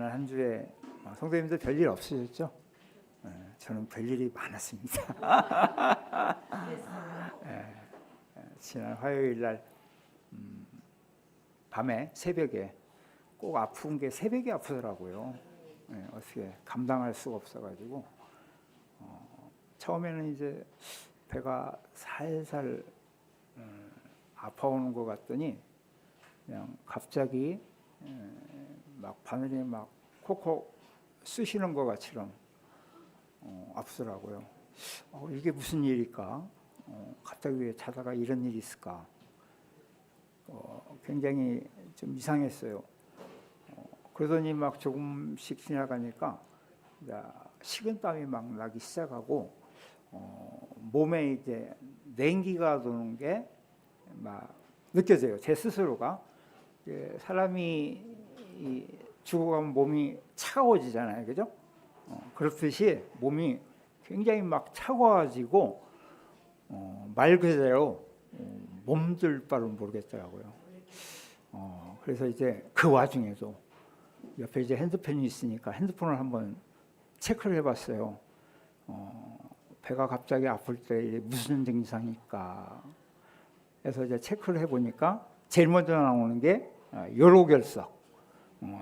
지난 한 주에 성도님들 별일 없으셨죠? 저는 별일이 많았습니다. 지난 화요일 날 밤에 새벽에 꼭 아픈 게 새벽에 아프더라고요. 어떻게 감당할 수가 없어가지고 처음에는 이제 배가 살살 아파오는 것 같더니 그냥 갑자기 막 바늘이 막 콕콕 쑤시는 것 같이럼 아프더라고요. 이게 무슨 일일까? 갑자기 왜 자다가 이런 일이 있을까? 굉장히 좀 이상했어요. 그러더니 막 조금씩 지나가니까 식은땀이 막 나기 시작하고 몸에 이제 냉기가 도는 게 막 느껴져요. 제 스스로가. 사람이 죽어가면 몸이 차가워지잖아요, 그죠? 그렇듯이 몸이 굉장히 막 차가워지고 말 그대로 몸둘 바를 모르겠더라고요. 그래서 이제 그 와중에도 옆에 이제 핸드폰이 있으니까 핸드폰을 한번 체크를 해봤어요. 배가 갑자기 아플 때 무슨 증상일까? 그래서 이제 체크를 해보니까 제일 먼저 나오는 게 요로결석,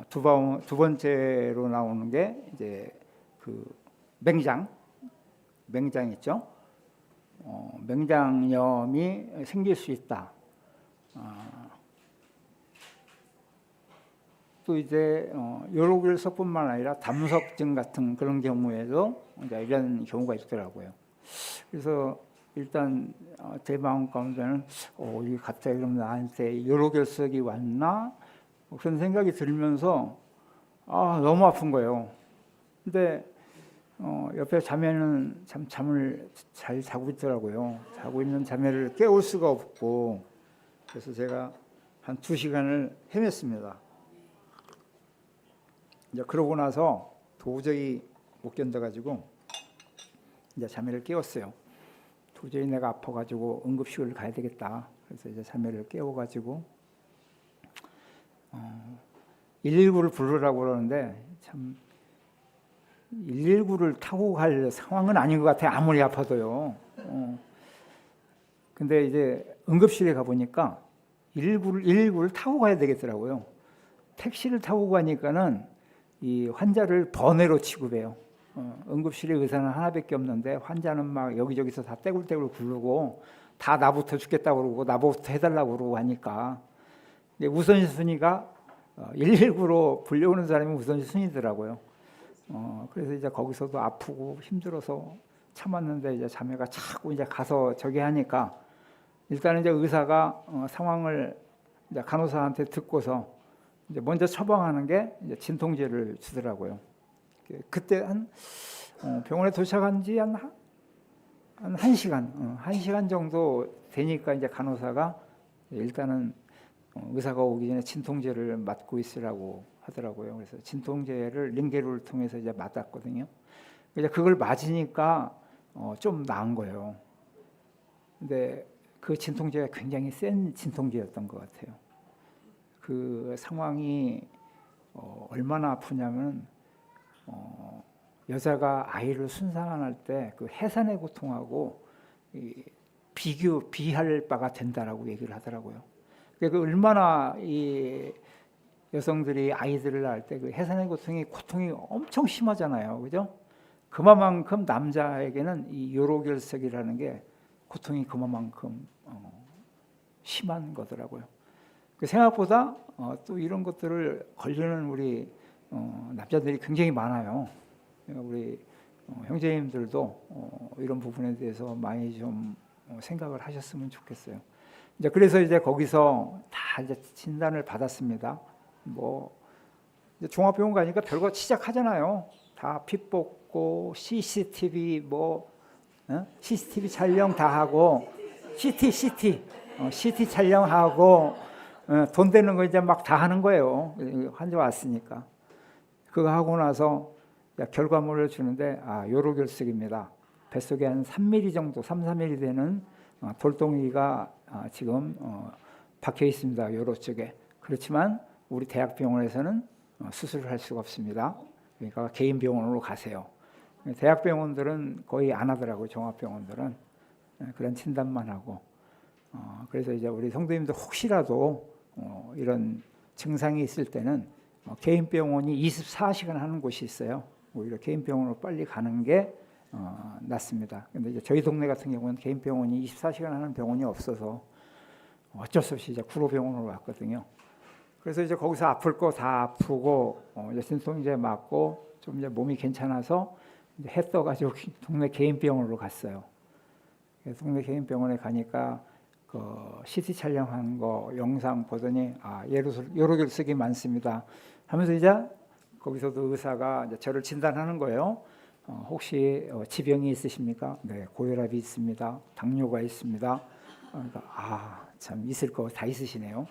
두 번째로 나오는 게 이제 그 맹장 있죠. 맹장염이 생길 수 있다. 또 이제 요로결석뿐만 아니라 담석증 같은 그런 경우에도 이제 이런 경우가 있더라고요. 그래서 일단 제 마음 가운데는 이게 갑자기 그럼 나한테 요로결석이 왔나? 그런 생각이 들면서 너무 아픈 거예요. 근데 옆에 자매는 참 잠을 잘 자고 있더라고요. 자고 있는 자매를 깨울 수가 없고, 그래서 제가 한 2시간을 헤맸습니다. 이제 그러고 나서 도저히 못 견뎌가지고 이제 자매를 깨웠어요. 도저히 내가 아파가지고 응급실을 가야 되겠다. 그래서 이제 자매를 깨워가지고 119를 부르라고 그러는데 참 119를 타고 갈 상황은 아닌 것 같아요. 아무리 아파도요. 근데 이제 응급실에 가보니까 119를 타고 가야 되겠더라고요. 택시를 타고 가니까는 이 환자를 번외로 취급해요. 응급실에 의사는 하나밖에 없는데 환자는 막 여기저기서 다 떼굴떼굴 굴르고 다 나부터 죽겠다고 그러고 나부터 해달라고 그러고 하니까 우선순위가 119로 불려오는 사람이 우선순위더라고요. 그래서 이제 거기서도 아프고 힘들어서 참았는데 이제 자매가 자꾸 이제 가서 저기 하니까 일단은 이제 의사가 상황을 이제 간호사한테 듣고서 이제 먼저 처방하는 게 이제 진통제를 주더라고요. 그때 병원에 도착한 지 한 1시간 정도 되니까 이제 간호사가 일단은 의사가 오기 전에 진통제를 맞고 있으라고 하더라고요. 그래서 진통제를 링게루를 통해서 이제 맞았거든요. 이제 그걸 맞으니까 좀 나은 거예요. 근데 그 진통제가 굉장히 센 진통제였던 것 같아요. 그 상황이 얼마나 아프냐면 여자가 아이를 순산할 때 그 해산의 고통하고 비할 바가 된다라고 얘기를 하더라고요. 그러니까 얼마나 이 여성들이 아이들을 낳을 때 그 해산의 고통이 엄청 심하잖아요, 그죠? 그만큼 남자에게는 이 요로결석이라는 게 고통이 그만큼 심한 거더라고요. 생각보다 또 이런 것들을 걸리는 우리 남자들이 굉장히 많아요. 우리 형제님들도 이런 부분에 대해서 많이 좀 생각을 하셨으면 좋겠어요. 이제 그래서 이제 거기서 다 이제 진단을 받았습니다. 이제 종합병원 가니까 별거 시작하잖아요. 다 피 뽑고 CCTV CCTV 촬영 다 하고 CT 촬영하고 돈 되는 거 이제 막 다 하는 거예요. 환자 왔으니까. 그거 하고 나서 결과물을 주는데 요로결석입니다. 뱃속에 한 3mm 정도, 3-4mm 되는 돌덩이가 지금 박혀 있습니다. 요로 쪽에. 그렇지만 우리 대학병원에서는 수술을 할 수가 없습니다. 그러니까 개인 병원으로 가세요. 대학병원들은 거의 안 하더라고요. 종합병원들은 그런 진단만 하고. 그래서 이제 우리 성도님들 혹시라도 이런 증상이 있을 때는 개인 병원이 24시간 하는 곳이 있어요. 오히려 개인 병원으로 빨리 가는 게 낫습니다. 근데 이제 저희 동네 같은 경우는 개인 병원이 24시간 하는 병원이 없어서 어쩔 수 없이 이제 구로병원으로 왔거든요. 그래서 이제 거기서 아플 거 다 아프고 이제 진통제 맞고 좀 이제 몸이 괜찮아서 이제 해 떠가지고 동네 개인 병원으로 갔어요. 동네 개인 병원에 가니까 그 CT 촬영한 거 영상 보더니 여러 쓰기 많습니다. 하면서 이제 거기서도 의사가 이제 저를 진단하는 거예요. 혹시 지병이 있으십니까? 네, 고혈압이 있습니다. 당뇨가 있습니다. 그러니까 참 있을 거 다 있으시네요.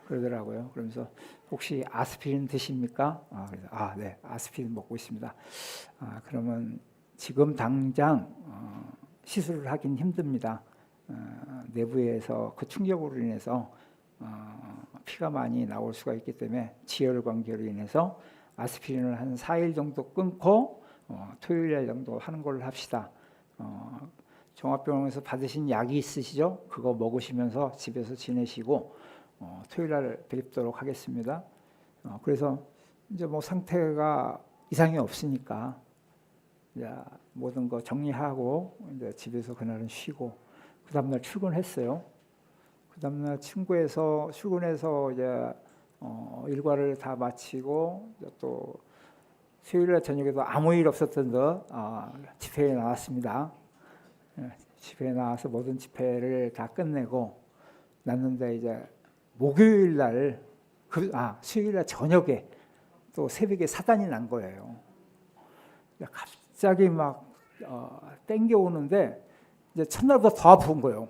그러더라고요. 그러면서 혹시 아스피린 드십니까? 그래서 네, 아스피린 먹고 있습니다. 그러면 지금 당장 시술을 하긴 힘듭니다. 내부에서 그 충격으로 인해서 피가 많이 나올 수가 있기 때문에 지혈관계로 인해서 아스피린을 한 4일 정도 끊고 토요일 정도 하는 걸로 합시다. 종합병원에서 받으신 약이 있으시죠? 그거 먹으시면서 집에서 지내시고 토요일 날 뵙도록 하겠습니다. 그래서 이제 뭐 상태가 이상이 없으니까 이제 모든 거 정리하고 이제 집에서 그날은 쉬고 그 다음 날 출근했어요. 그 다음 날 출근해서 이제 일과를 다 마치고 또 수요일 날 저녁에도 아무 일 없었던 듯 집회에 나왔습니다. 집회에 나와서 모든 집회를 다 끝내고 났는데 이제 목요일 날 수요일 날 저녁에 또 새벽에 사단이 난 거예요. 갑자기 막 땡겨오는데 이제 첫날보다 더 아픈 거예요.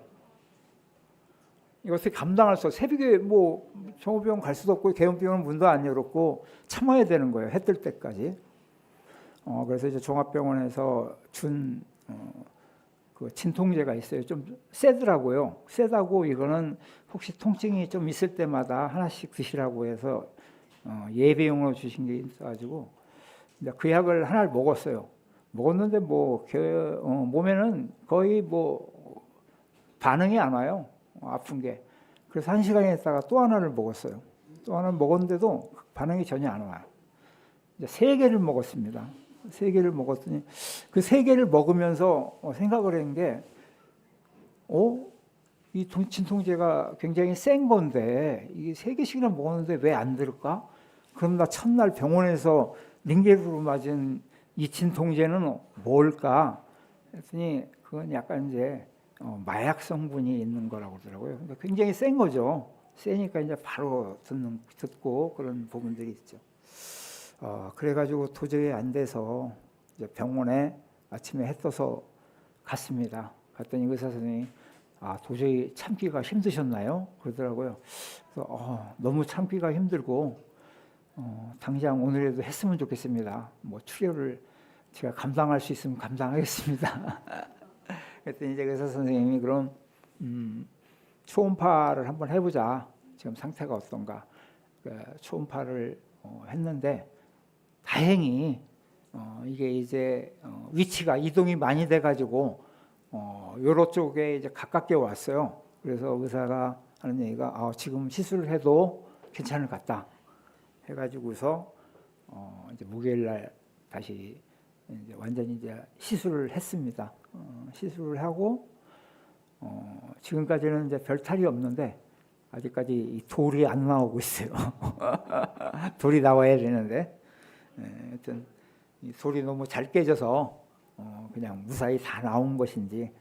이것을 감당할 수 없어요. 새벽에 뭐 종합병원 갈 수도 없고 개원병원 문도 안 열었고 참아야 되는 거예요. 해 뜰 때까지. 그래서 이제 종합병원에서 준 그 진통제가 있어요. 좀 세더라고요. 세다고 이거는 혹시 통증이 좀 있을 때마다 하나씩 드시라고 해서 예배용으로 주신 게 있어가지고 이제 그 약을 하나를 먹었어요. 먹었는데 몸에는 거의 뭐 반응이 안 와요. 아픈 게. 그래서 1시간 있다가 또 하나를 먹었어요. 또 하나를 먹었는데도 반응이 전혀 안 와요. 이제 3개를 먹었습니다. 3개를 먹었더니 그 3개를 먹으면서 생각을 한 게 이 진통제가 굉장히 센 건데 이게 3개씩이나 먹었는데 왜 안 들을까? 그럼 나 첫날 병원에서 링겔으로 맞은 이 진통제는 뭘까? 했더니 그건 약간 이제 마약 성분이 있는 거라고 그러더라고요. 그러니까 굉장히 센 거죠. 세니까 이제 바로 듣고 그런 부분들이 있죠. 그래가지고 도저히 안 돼서 이제 병원에 아침에 해 떠서 갔습니다. 갔더니 의사 선생님이 도저히 참기가 힘드셨나요? 그러더라고요. 그래서 너무 참기가 힘들고 당장 오늘이라도 했으면 좋겠습니다. 뭐 치료를 제가 감당할 수 있으면 감당하겠습니다. 그랬더니 이제 의사 선생님이 그럼 초음파를 한번 해보자. 지금 상태가 어떤가? 초음파를 했는데 다행히 이게 이제 위치가 이동이 많이 돼가지고 요로 쪽에 이제 가깝게 왔어요. 그래서 의사가 하는 얘기가 지금 시술을 해도 괜찮을 것 같다. 해가지고서 이제 목요일 날 다시 이제 완전히 이제 시술을 했습니다. 시술을 하고 지금까지는 이제 별 탈이 없는데 아직까지 이 돌이 안 나오고 있어요. 돌이 나와야 되는데 하여튼 이 돌이 너무 잘 깨져서 그냥 무사히 다 나온 것인지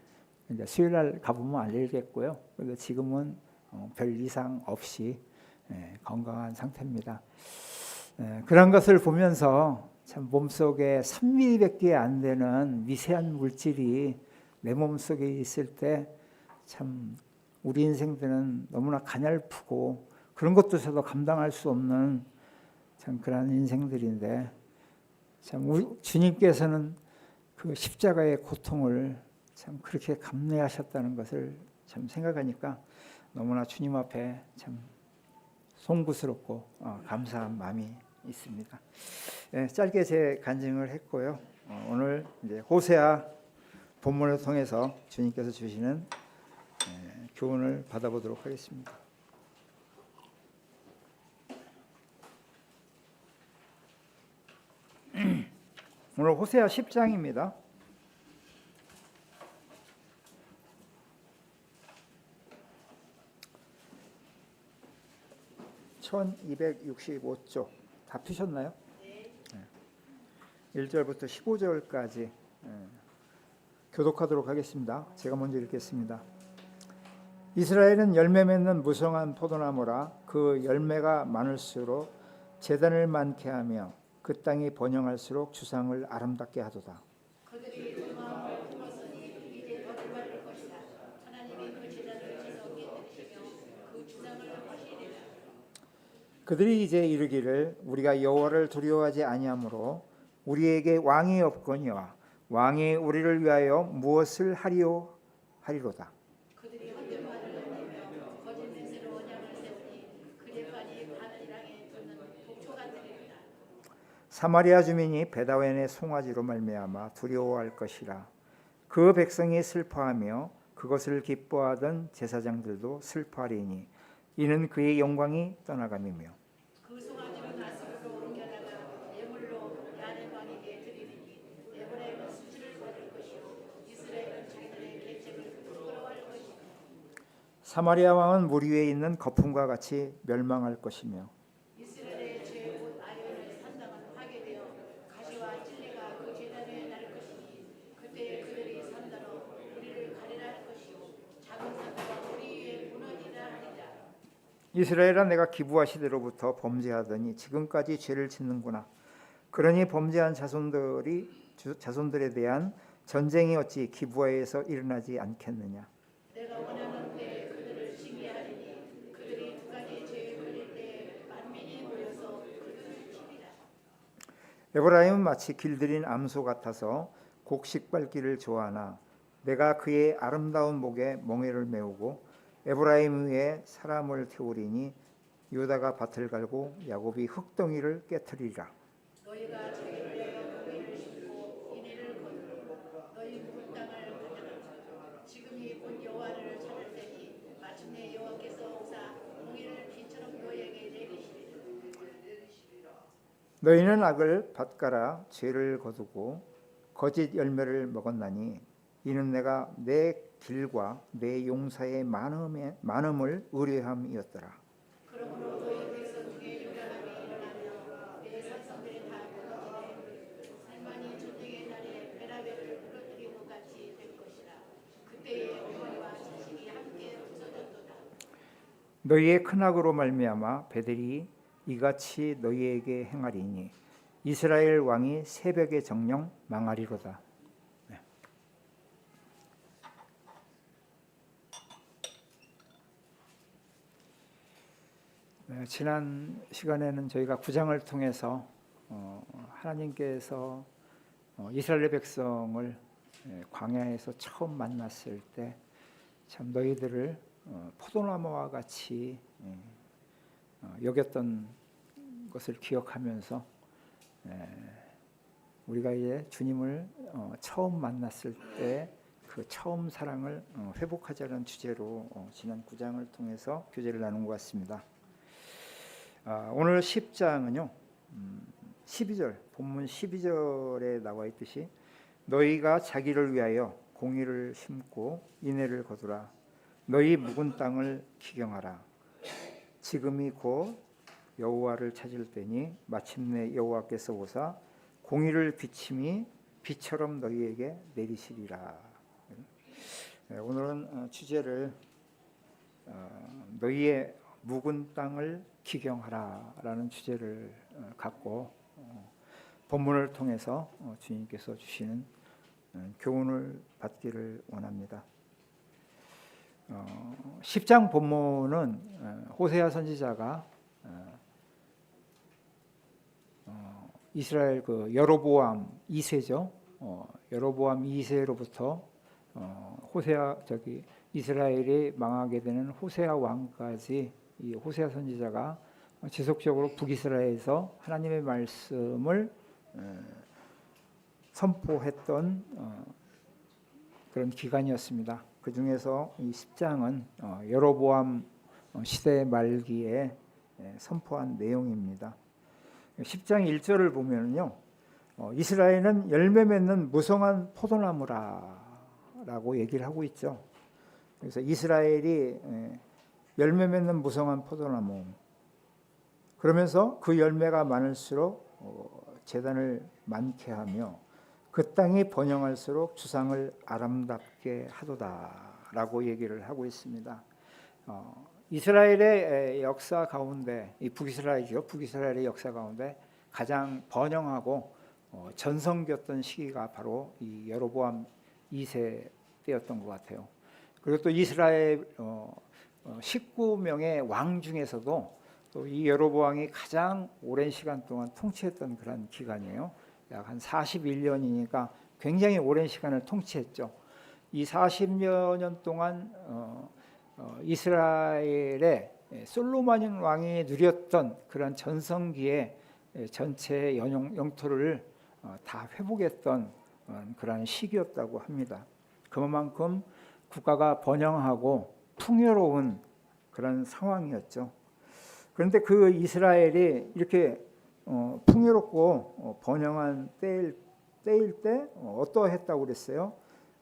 이제 수요일 날 가보면 알겠고요. 그런데 지금은 별 이상 없이 건강한 상태입니다. 그런 것을 보면서 참 몸속에 3mm밖에 안 되는 미세한 물질이 내 몸속에 있을 때 참 우리 인생들은 너무나 가냘프고 그런 것조차도 감당할 수 없는 참 그런 인생들인데 참 우리 주님께서는 그 십자가의 고통을 참 그렇게 감내하셨다는 것을 참 생각하니까 너무나 주님 앞에 참 송구스럽고 감사한 마음이 있습니다. 짧게 제 간증을 했고요. 오늘 이제 호세아 본문을 통해서 주님께서 주시는 교훈을 받아보도록 하겠습니다. 오늘 호세아 10장입니다. 1265쪽 다 펴셨나요? 네. 1절부터 15절까지 교독하도록 하겠습니다. 제가 먼저 읽겠습니다. 이스라엘은 열매 맺는 무성한 포도나무라. 그 열매가 많을수록 재단을 많게 하며 그 땅이 번영할수록 주상을 아름답게 하도다. 그들이 그 마음을 품었으니 이제 더 기뻐할 것이다. 하나님이 그 재단을 지성히 들으시며 그 주상을 하시리라. 그들이 이제 이르기를 우리가 여호와를 두려워하지 아니하므로 우리에게 왕이 없거니와 왕이 우리를 위하여 무엇을 하리오 하리로다. 그들이 헛된 말을 흘리며 거짓 맹세로 언약을 세우니 그 재판이 바늘 땅에 돋는 독초 같으리로다. 사마리아 주민이 베다웬의 송아지로 말미암아 두려워할 것이라. 그 백성이 슬퍼하며 그것을 기뻐하던 제사장들도 슬퍼하리니 이는 그의 영광이 떠나감이며 그 송아지를 나스로 옮겨다가 예물로 야네 왕에게 드리리니 에브라임은 수치를 받을 것이요 이스라엘은 자기들의 계책을 부끄러워할 것이며 사마리아 왕은 물 위에 있는 거품과 같이 멸망할 것이며 이스라엘의 죄 곧 아연의 산당은 파괴되어 가시와 찔레가 그 제단에 날 것이니 그때 그들이 산다로 우리를 가리라 할 것이요 작은 산다가 우리 위에 무너지라 하리라. 이스라엘아 내가 기브아 시대로부터 범죄하더니 지금까지 죄를 짓는구나. 그러니 범죄한 자손들에 대한 전쟁이 어찌 기브아에서 일어나지 않겠느냐. 내가 원하는 때에 그들을 징계하리니 그들이 두 가지 죄에 걸릴 때에 만민이 모여서 그들을 치리라. 에브라임은 마치 길들인 암소 같아서 곡식 밟기를 좋아하나 내가 그의 아름다운 목에 멍에를 메우고 에브라임 위에 사람을 태우리니 유다가 밭을 갈고 야곱이 흙덩이를 깨트리리라. 너희가 자기를 내어 고기를 심고 이내를 거두고 너희 묵은 땅을 가져라. 지금이 곧 여호와를 찾을 때니 마침내 여호와께서 오사 공의를 비처럼 너희에게 내리시리라. 너희는 악을 밭가라 죄를 거두고 거짓 열매를 먹었나니 이는 내가 내 길과 내 용사의 많음을 의뢰함이었더라. 그러므로 너희 백성 중에 요란함이 일어나며 내 산성들이 다 무너지되 살만이 전쟁의 날에 베라벨을 부러뜨린 것 같이 될 것이라. 그때에 어머니와 자식이 함께 부서졌도다. 너희의 큰 악으로 말미암아 베델이 이같이 너희에게 행하리니 이스라엘 왕이 새벽에 정령 망하리로다. 지난 시간에는 저희가 9장을 통해서 하나님께서 이스라엘 백성을 광야에서 처음 만났을 때 참 너희들을 포도나무와 같이 여겼던 것을 기억하면서 우리가 이제 주님을 처음 만났을 때 그 처음 사랑을 회복하자는 주제로 지난 9장을 통해서 교제를 나눈 것 같습니다. 오늘 10장은요 12절 본문 12절에 나와 있듯이 너희가 자기를 위하여 공의를 심고 인애를 거두라. 너희 묵은 땅을 기경하라. 지금이 곧 여호와를 찾을 때니 마침내 여호와께서 오사 공의를 비침이 비처럼 너희에게 내리시리라. 오늘은 주제를 너희의 묵은 땅을 기경하라라는 주제를 갖고 본문을 통해서 주님께서 주시는 교훈을 받기를 원합니다. 10장 본문은 호세아 선지자가 이스라엘 그 여로보암 2세죠. 여로보암 2세로부터 이스라엘이 망하게 되는 호세아 왕까지 이 호세아 선지자가 지속적으로 북이스라엘에서 하나님의 말씀을 선포했던 그런 기간이었습니다. 그 중에서 이 10장은 여로보암 시대 말기에 선포한 내용입니다. 10장 1절을 보면요, 이스라엘은 열매 맺는 무성한 포도나무라라고 얘기를 하고 있죠. 그래서 이스라엘이 열매 맺는 무성한 포도나무, 그러면서 그 열매가 많을수록 제단을 많게 하며 그 땅이 번영할수록 주상을 아름답게 하도다라고 얘기를 하고 있습니다. 이스라엘의 역사 가운데, 이 북이스라엘이죠. 북이스라엘의 역사 가운데 가장 번영하고 전성기였던 시기가 바로 이 여로보암 2세 때였던 것 같아요. 그리고 또 이스라엘 19명의 왕 중에서도 또 이 여로보암이 가장 오랜 시간 동안 통치했던 그런 기간이에요. 약 한 41년이니까 굉장히 오랜 시간을 통치했죠. 이 40여 년 동안 이스라엘의 솔로몬 왕이 누렸던 그런 전성기의 전체 영토를 다 회복했던 그런 시기였다고 합니다. 그만큼 국가가 번영하고 풍요로운 그런 상황이었죠. 그런데 그 이스라엘이 이렇게 풍요롭고 번영한 때일 때 어떠했다고 그랬어요?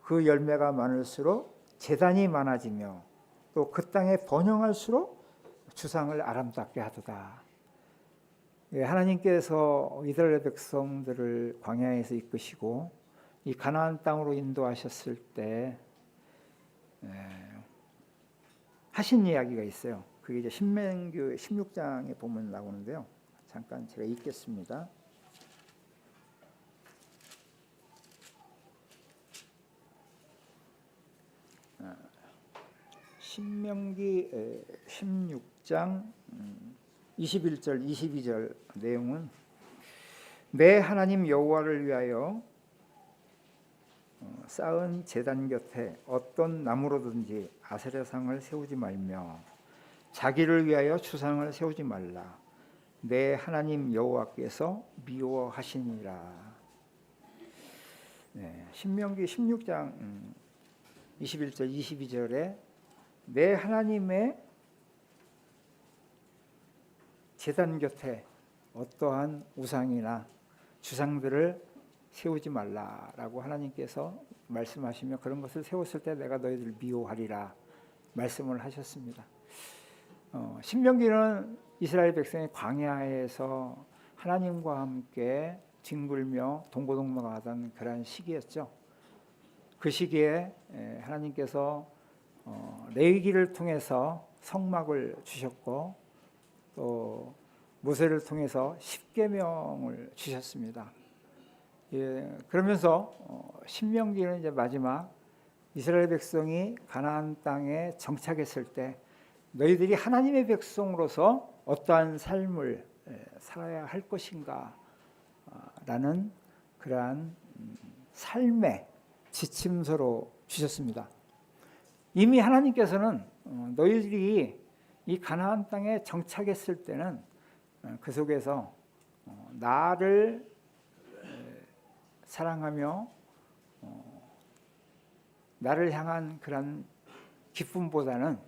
그 열매가 많을수록 제단이 많아지며 또 그 땅에 번영할수록 주상을 아름답게 하도다. 하나님께서 이스라엘 백성들을 광야에서 이끄시고 이 가나안 땅으로 인도하셨을 때 하신 이야기가 있어요. 그게 이제 신명기 16장에 보면 나오는데요. 잠깐 제가 읽겠습니다. 신명기 16장 21절 22절 내용은 내 하나님 여호와를 위하여 쌓은 제단 곁에 어떤 나무로든지 아세라상을 세우지 말며 자기를 위하여 주상을 세우지 말라. 내 하나님 여호와께서 미워하시니라. 신명기 16장 21절 22절에 내 하나님의 제단 곁에 어떠한 우상이나 주상들을 세우지 말라라고 하나님께서 말씀하시며 그런 것을 세웠을 때 내가 너희들을 미워하리라 말씀을 하셨습니다. 신명기는 이스라엘 백성이 광야에서 하나님과 함께 뒹굴며 동고동락하던 그런 시기였죠. 그 시기에 하나님께서 레위기를 통해서 성막을 주셨고 또 모세를 통해서 십계명을 주셨습니다. 그러면서 신명기는 이제 마지막 이스라엘 백성이 가나안 땅에 정착했을 때 너희들이 하나님의 백성으로서 어떠한 삶을 살아야 할 것인가 라는 그러한 삶의 지침서로 주셨습니다. 이미 하나님께서는 너희들이 이 가나안 땅에 정착했을 때는 그 속에서 나를 사랑하며 나를 향한 그런 기쁨보다는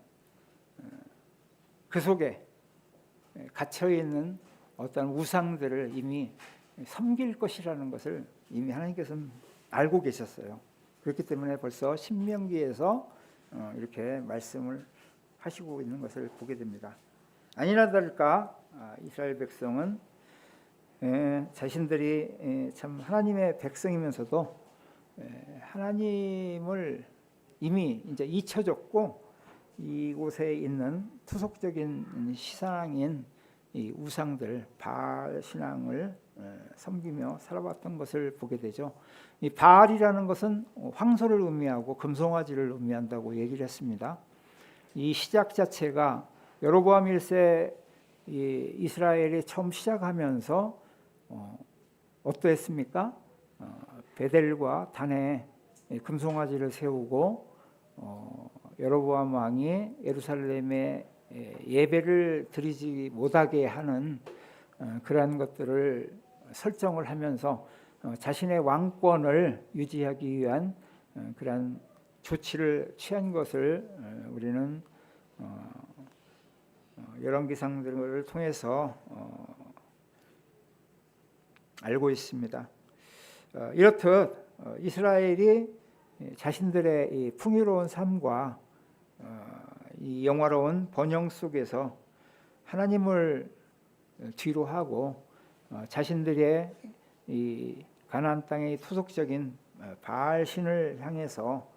그 속에 갇혀있는 어떤 우상들을 이미 섬길 것이라는 것을 이미 하나님께서는 알고 계셨어요. 그렇기 때문에 벌써 신명기에서 이렇게 말씀을 하시고 있는 것을 보게 됩니다. 아니나 다를까 이스라엘 백성은 자신들이 참 하나님의 백성이면서도 하나님을 이미 이제 잊혀졌고 이곳에 있는 투속적인 신앙인 이 우상들 바알 신앙을 섬기며 살아왔던 것을 보게 되죠. 이 바알이라는 것은 황소를 의미하고 금송아지를 의미한다고 얘기를 했습니다. 이 시작 자체가 여로보암 1세 이스라엘이 처음 시작하면서 어떠했습니까? 베델과 단에 금송아지를 세우고 여로보암 왕이 예루살렘에 예배를 드리지 못하게 하는 그러한 것들을 설정을 하면서 자신의 왕권을 유지하기 위한 그러한 조치를 취한 것을 우리는 열왕기상들을 통해서 알고 있습니다. 이렇듯 이스라엘이 자신들의 이 풍요로운 삶과 이 영화로운 번영 속에서 하나님을 뒤로 하고 자신들의 이 가나안 땅의 토속적인 바알 신을 향해서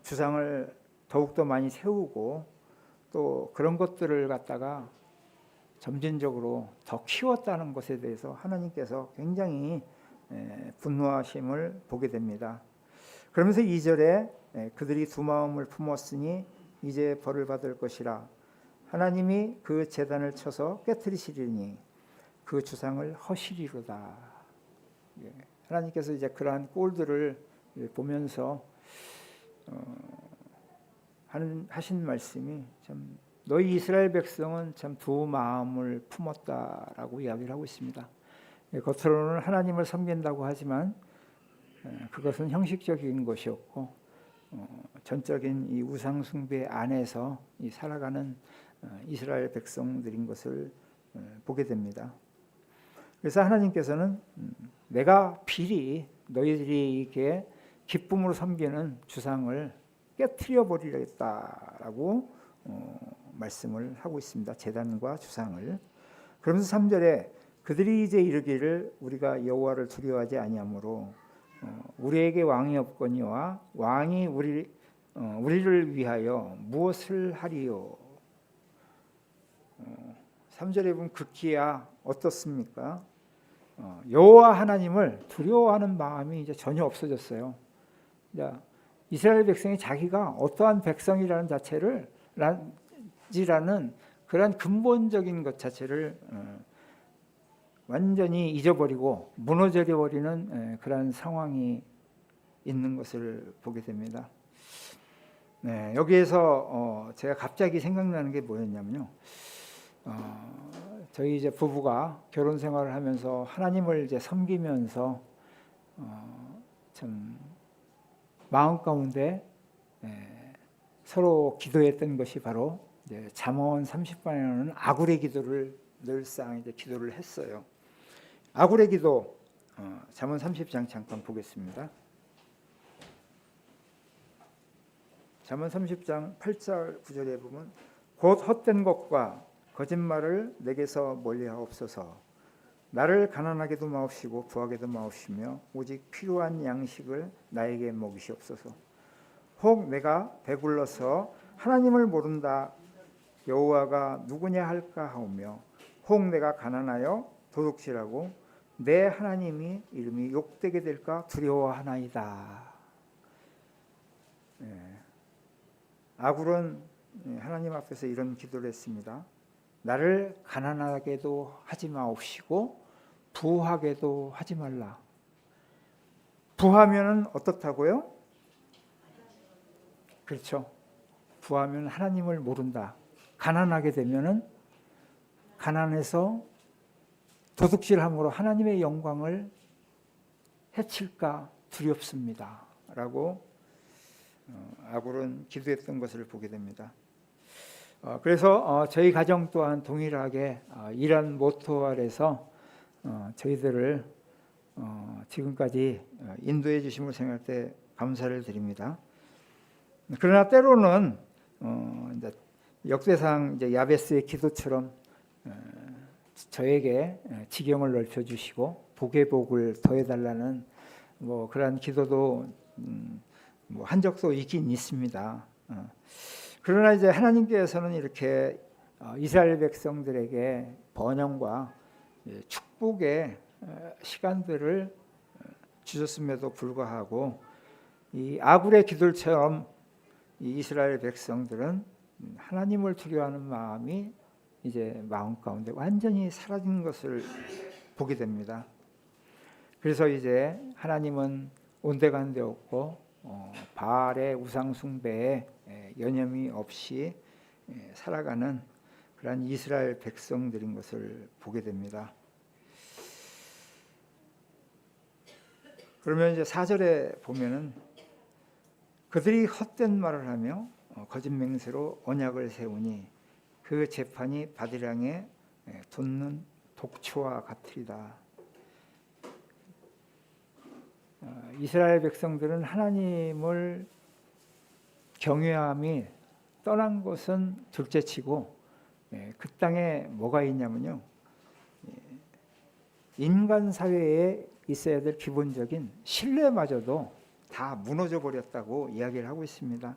주상을 더욱더 많이 세우고 또 그런 것들을 갖다가 점진적으로 더 키웠다는 것에 대해서 하나님께서 굉장히 분노하심을 보게 됩니다. 그러면서 2절에 그들이 두 마음을 품었으니 이제 벌을 받을 것이라 하나님이 그 제단을 쳐서 깨트리시리니 그 주상을 허시리로다. 하나님께서 이제 그러한 꼴들을 보면서 하신 말씀이 참 너희 이스라엘 백성은 참 두 마음을 품었다라고 이야기를 하고 있습니다. 겉으로는 하나님을 섬긴다고 하지만 그것은 형식적인 것이었고 전적인 이 우상 숭배 안에서 살아가는 이스라엘 백성들인 것을 보게 됩니다. 그래서 하나님께서는 내가 비리 너희들이 이렇게 기쁨으로 섬기는 주상을 깨트려 버리겠다라고 말씀을 하고 있습니다. 제단과 주상을. 그러면서 3절에 그들이 이제 이르기를 우리가 여호와를 두려워하지 아니하므로 우리에게 왕이 없거니와 왕이 우리를 위하여 무엇을 하리요. 3절에 보면 극기야 어떻습니까? 여호와 하나님을 두려워하는 마음이 이제 전혀 없어졌어요. 이스라엘 백성이 자기가 어떠한 백성이라는 자체를 라는 그런 근본적인 것 자체를 완전히 잊어버리고 무너져 버리는 그런 상황이 있는 것을 보게 됩니다. 여기에서 제가 갑자기 생각나는 게 뭐였냐면요. 저희 이제 부부가 결혼 생활을 하면서 하나님을 이제 섬기면서 참 마음 가운데 서로 기도했던 것이 바로 이제 잠언 30반에는 아굴의 기도를 늘상 이제 기도를 했어요. 아굴의 기도 잠언 30장 잠깐 보겠습니다. 잠언 30장 8절 9절에 보면 곧 헛된 것과 거짓말을 내게서 멀리하옵소서. 나를 가난하게도 마옵시고 부하게도 마옵시며 오직 필요한 양식을 나에게 먹이시옵소서. 혹 내가 배불러서 하나님을 모른다 여호와가 누구냐 할까 하오며 혹 내가 가난하여 도둑질하고 내 하나님이 이름이 욕되게 될까 두려워하나이다. 아굴은 하나님 앞에서 이런 기도를 했습니다. 나를 가난하게도 하지 마옵시고 부하게도 하지 말라. 부하면은 어떻다고요? 그렇죠. 부하면 하나님을 모른다. 가난하게 되면은 가난해서 도둑질함으로 하나님의 영광을 해칠까 두렵습니다. 라고 아굴은 기도했던 것을 보게 됩니다. 그래서 저희 가정 또한 동일하게 이런 모토 아래서 저희들을 지금까지 인도해 주심을 생각할 때 감사를 드립니다. 그러나 때로는 이제 역대상 이제 야베스의 기도처럼 저에게 지경을 넓혀주시고 복의 복을 더해달라는 뭐 그런 기도도 뭐 한 적도 있긴 있습니다. 그러나 이제 하나님께서는 이렇게 이스라엘 백성들에게 번영과 축복의 시간들을 주셨음에도 불구하고 이 아굴의 기도처럼 이 이스라엘 백성들은 하나님을 두려워하는 마음이 이제 마음 가운데 완전히 사라진 것을 보게 됩니다. 그래서 이제 하나님은 온데간데 없고 바알의 우상 숭배에 여념이 없이 살아가는 그러한 이스라엘 백성들인 것을 보게 됩니다. 그러면 이제 4절에 보면은 그들이 헛된 말을 하며 거짓 맹세로 언약을 세우니 그 재판이 바디랑에 돋는 독초와 같으리다. 이스라엘 백성들은 하나님을 경외함이 떠난 것은 둘째치고 그 땅에 뭐가 있냐면요, 인간 사회에 있어야 될 기본적인 신뢰마저도 다 무너져 버렸다고 이야기를 하고 있습니다.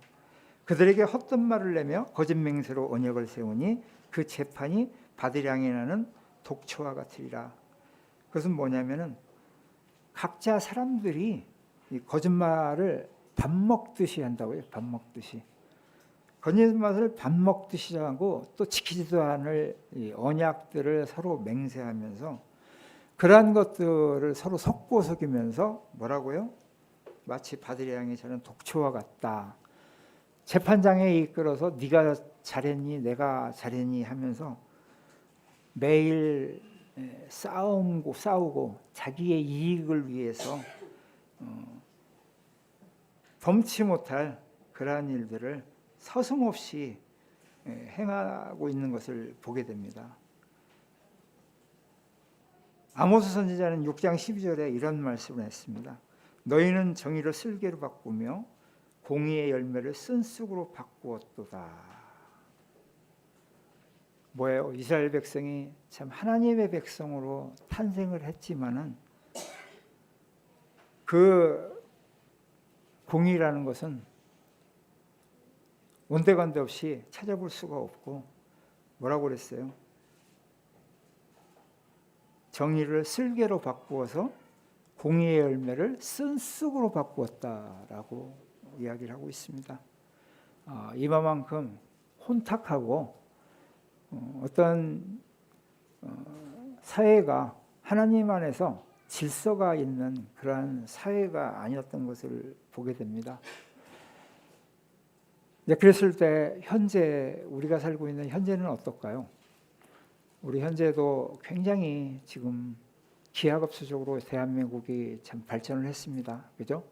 그들에게 헛된 말을 내며 거짓 맹세로 언약을 세우니 그 재판이 바디랑에 나는 독초와 같으리라. 그것은 뭐냐면은 각자 사람들이 이 거짓말을 밥 먹듯이 한다고요. 밥 먹듯이. 거짓말을 밥 먹듯이 하고 또 지키지도 않을 이 언약들을 서로 맹세하면서 그러한 것들을 서로 속고속이면서 뭐라고요? 마치 바디랑에 자는 독초와 같다. 재판장에 이끌어서 네가 잘했니 내가 잘했니 하면서 매일 싸우고 자기의 이익을 위해서 범치 못할 그러한 일들을 서슴없이 행하고 있는 것을 보게 됩니다. 아모스 선지자는 6장 12절에 이런 말씀을 했습니다. 너희는 정의를 쓸개로 바꾸며 공의의 열매를 쓴쑥으로 바꾸었도다. 뭐예요? 이스라엘 백성이 참 하나님의 백성으로 탄생을 했지만은 그 공의라는 것은 온데간데 없이 찾아볼 수가 없고 뭐라고 그랬어요? 정의를 쓸개로 바꾸어서 공의의 열매를 쓴쑥으로 바꾸었다라고 이야기를 하고 있습니다. 이만큼 혼탁하고 어떤 사회가 하나님 안에서 질서가 있는 그러한 사회가 아니었던 것을 보게 됩니다. 그랬을 때 현재 우리가 살고 있는 현재는 어떨까요? 우리 현재도 굉장히 지금 기하급수적으로 대한민국이 참 발전을 했습니다. 그죠?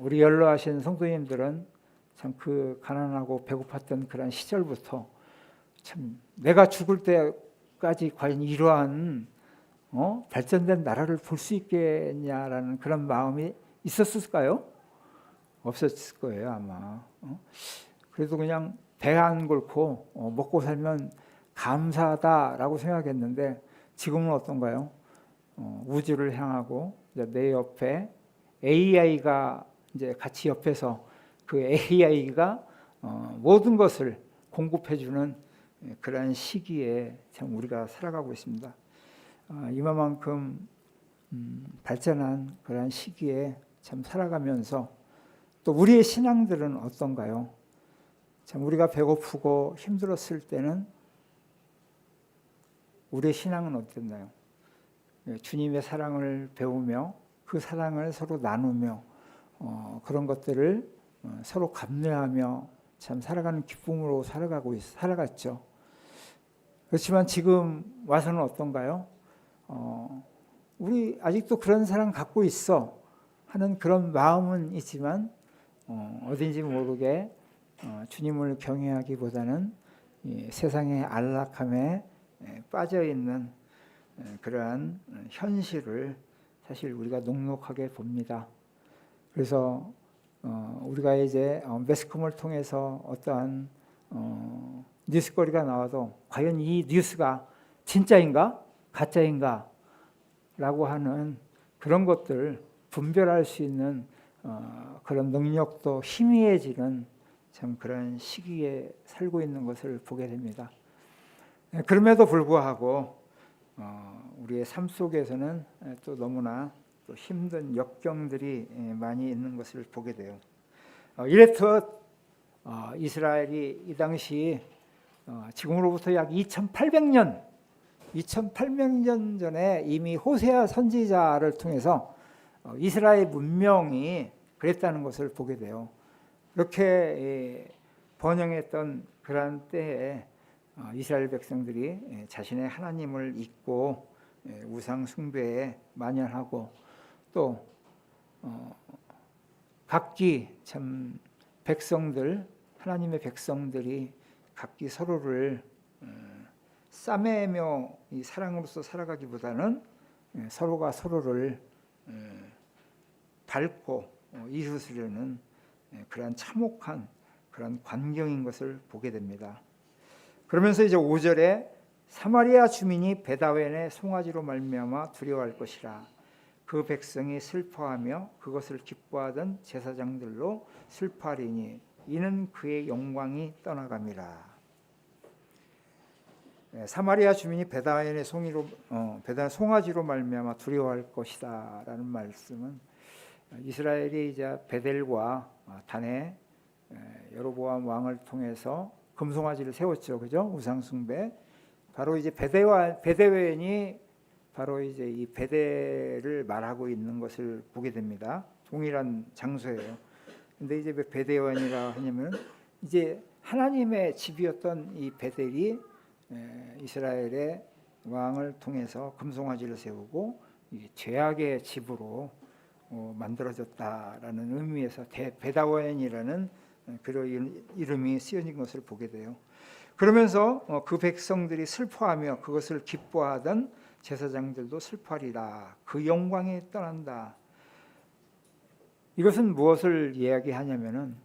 우리 연로하신 성도님들은 참 그 가난하고 배고팠던 그런 시절부터 참 내가 죽을 때까지 과연 이러한 발전된 나라를 볼 수 있겠냐라는 그런 마음이 있었을까요? 없었을 거예요 아마. 그래도 그냥 배 안 곪고 먹고 살면 감사하다라고 생각했는데 지금은 어떤가요? 우주를 향하고 내 옆에 AI가 이제 같이 옆에서 그 AI가 모든 것을 공급해주는 그러한 시기에 참 우리가 살아가고 있습니다. 이만큼 발전한 그러한 시기에 참 살아가면서 또 우리의 신앙들은 어떤가요? 참 우리가 배고프고 힘들었을 때는 우리의 신앙은 어땠나요? 주님의 사랑을 배우며 그 사랑을 서로 나누며 그런 것들을 서로 감내하며 참 살아가는 기쁨으로 살아갔죠. 그렇지만 지금 와서는 어떤가요? 우리 아직도 그런 사랑 갖고 있어 하는 그런 마음은 있지만 어딘지 모르게 주님을 경외하기보다는 세상의 안락함에 빠져있는 그러한 현실을 사실 우리가 녹록하게 봅니다. 그래서 우리가 이제 매스컴을 통해서 어떠한 뉴스거리가 나와도 과연 이 뉴스가 진짜인가 가짜인가 라고 하는 그런 것들 분별할 수 있는 그런 능력도 희미해지는 참 그런 시기에 살고 있는 것을 보게 됩니다. 그럼에도 불구하고 우리의 삶 속에서는 또 너무나 또 힘든 역경들이 많이 있는 것을 보게 돼요. 이랬듯 이스라엘이 이 당시 지금으로부터 약 2800년 전에 이미 호세아 선지자를 통해서 이스라엘 문명이 그랬다는 것을 보게 돼요. 그렇게 번영했던 그러한 때에 이스라엘 백성들이 자신의 하나님을 잊고 우상 숭배에 만연하고 또 각기 참 백성들 하나님의 백성들이 각기 서로를 싸매며 이 사랑으로서 살아가기보다는 서로가 서로를 밟고 이웃으려는 그러한 참혹한 그런 광경인 것을 보게 됩니다. 그러면서 이제 5절에 사마리아 주민이 베다웬의 송아지로 말미암아 두려워할 것이라. 그 백성이 슬퍼하며 그것을 기뻐하던 제사장들로 슬퍼하리니 이는 그의 영광이 떠나감이라. 사마리아 주민이 베다웬의 송아지로 말미암아 두려워할 것이다라는 말씀은 이스라엘이 이제 베델과 단에 여로보암 왕을 통해서 금송아지를 세웠죠, 그죠? 우상 숭배. 바로 이제 베데웬이 바로 이제 이 베델을 말하고 있는 것을 보게 됩니다. 동일한 장소예요. 근데 이제 왜 베데웬이라 하냐면 이제 하나님의 집이었던 이 베델이 이스라엘의 왕을 통해서 금송아지를 세우고 죄악의 집으로 만들어졌다라는 의미에서 베다웬이라는 그런 이름이 쓰여진 것을 보게 돼요. 그러면서 그 백성들이 슬퍼하며 그것을 기뻐하던 제사장들도 슬퍼하리라. 그 영광이 떠난다. 이것은 무엇을 이야기하냐면은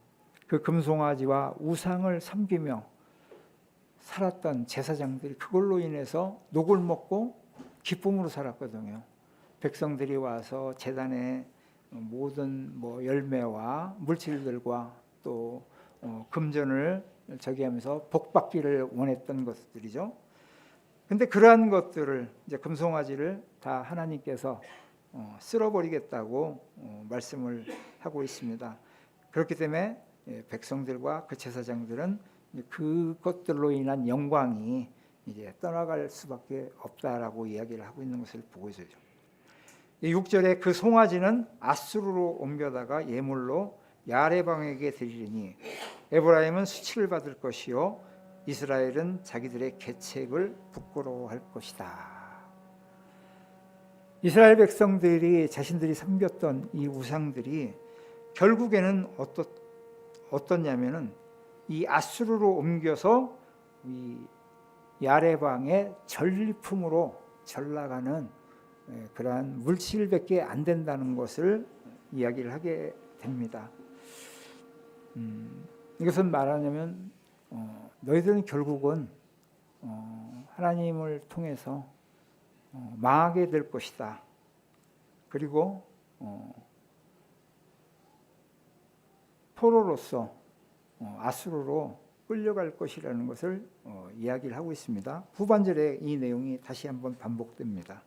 그 금송아지와 우상을 섬기며 살았던 제사장들이 그걸로 인해서 녹을 먹고 기쁨으로 살았거든요. 백성들이 와서 제단에 모든 열매와 물질들과 또 금전을 저기하면서 복받기를 원했던 것들이죠. 근데 그러한 것들을 이제 금송아지를 다 하나님께서 쓸어버리겠다고 말씀을 하고 있습니다. 그렇기 때문에 백성들과 그 제사장들은 그것들로 인한 영광이 이제 떠나갈 수밖에 없다라고 이야기를 하고 있는 것을 보고 있어요. 6절에 그 송아지는 아수르로 옮겨다가 예물로 야레방에게 드리리니 에브라임은 수치를 받을 것이요 이스라엘은 자기들의 계책을 부끄러워할 것이다. 이스라엘 백성들이 자신들이 섬겼던 이 우상들이 결국에는 어떻냐면은 이 아수르로 옮겨서 이 야레방의 전리품으로 전락하는 그러한 물질밖에 안 된다는 것을 이야기를 하게 됩니다. 이것은 말하냐면 너희들은 결국은 하나님을 통해서 망하게 될 것이다. 그리고 포로로서 아수르로 끌려갈 것이라는 것을 이야기를 하고 있습니다. 후반절에 이 내용이 다시 한번 반복됩니다.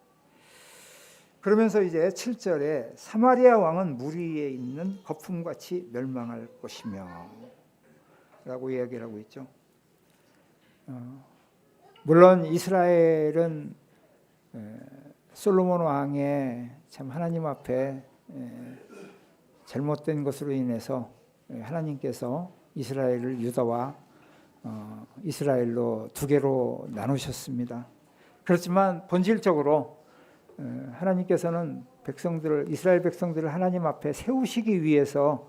그러면서 이제 7절에 사마리아 왕은 물 위에 있는 거품같이 멸망할 것이며 라고 이야기를 하고 있죠. 물론 이스라엘은 솔로몬 왕의 참 하나님 앞에 잘못된 것으로 인해서 하나님께서 이스라엘을 유다와 이스라엘로 두 개로 나누셨습니다. 그렇지만 본질적으로 하나님께서는 이스라엘 백성들을 하나님 앞에 세우시기 위해서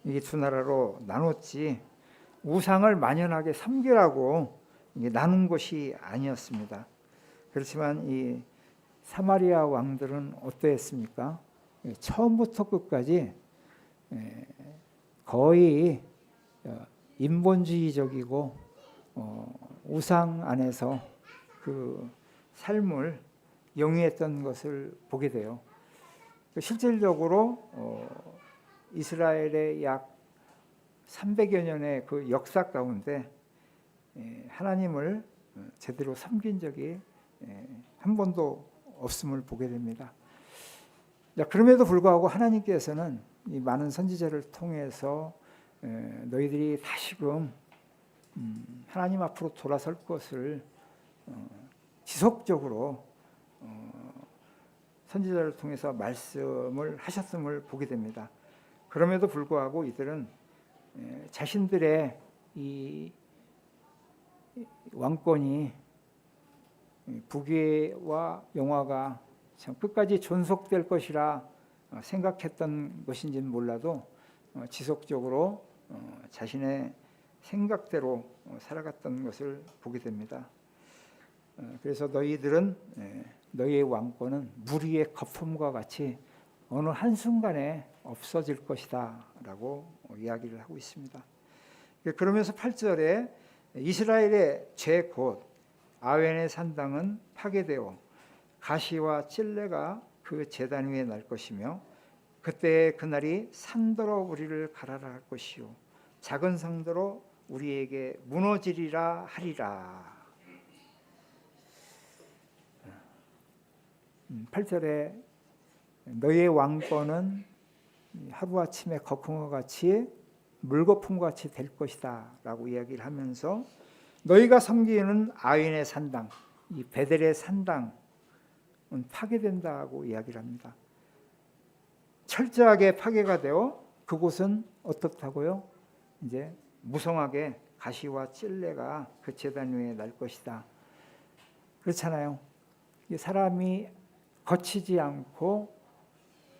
이 두 나라로 나눴지 우상을 만연하게 섬기라고 나눈 것이 아니었습니다. 그렇지만 이 사마리아 왕들은 어떠했습니까? 처음부터 끝까지 거의 인본주의적이고 우상 안에서 그 삶을 영위했던 것을 보게 돼요. 실질적으로 이스라엘의 약 300여 년의 그 역사 가운데 하나님을 제대로 섬긴 적이 한 번도 없음을 보게 됩니다. 그럼에도 불구하고 하나님께서는 이 많은 선지자를 통해서 너희들이 다시금 하나님 앞으로 돌아설 것을 지속적으로 선지자를 통해서 말씀을 하셨음을 보게 됩니다. 그럼에도 불구하고 이들은 자신들의 이 왕권이 북위와 영화가 참 끝까지 존속될 것이라 생각했던 것인지는 몰라도 지속적으로 자신의 생각대로 살아갔던 것을 보게 됩니다. 그래서 너희들은 너희의 왕권은 무리의 거품과 같이 어느 한순간에 없어질 것이다 라고 이야기를 하고 있습니다. 그러면서 8절에 이스라엘의 죄 곧 아웬의 산당은 파괴되어 가시와 찔레가 그 제단 위에 날 것이며 그때 그날이 산더러 우리를 가라라 할 것이요 작은 성더러 우리에게 무너지리라 하리라. 8절에 너희의 왕권은 하루아침에 거품과 같이 물거품과 같이 될 것이다 라고 이야기를 하면서 너희가 섬기는 아윈의 산당, 이 베델의 산당은 파괴된다고 이야기를 합니다. 철저하게 파괴가 되어 그곳은 어떻다고요? 이제 무성하게 가시와 찔레가 그 제단 위에 날 것이다. 그렇잖아요. 사람이 거치지 않고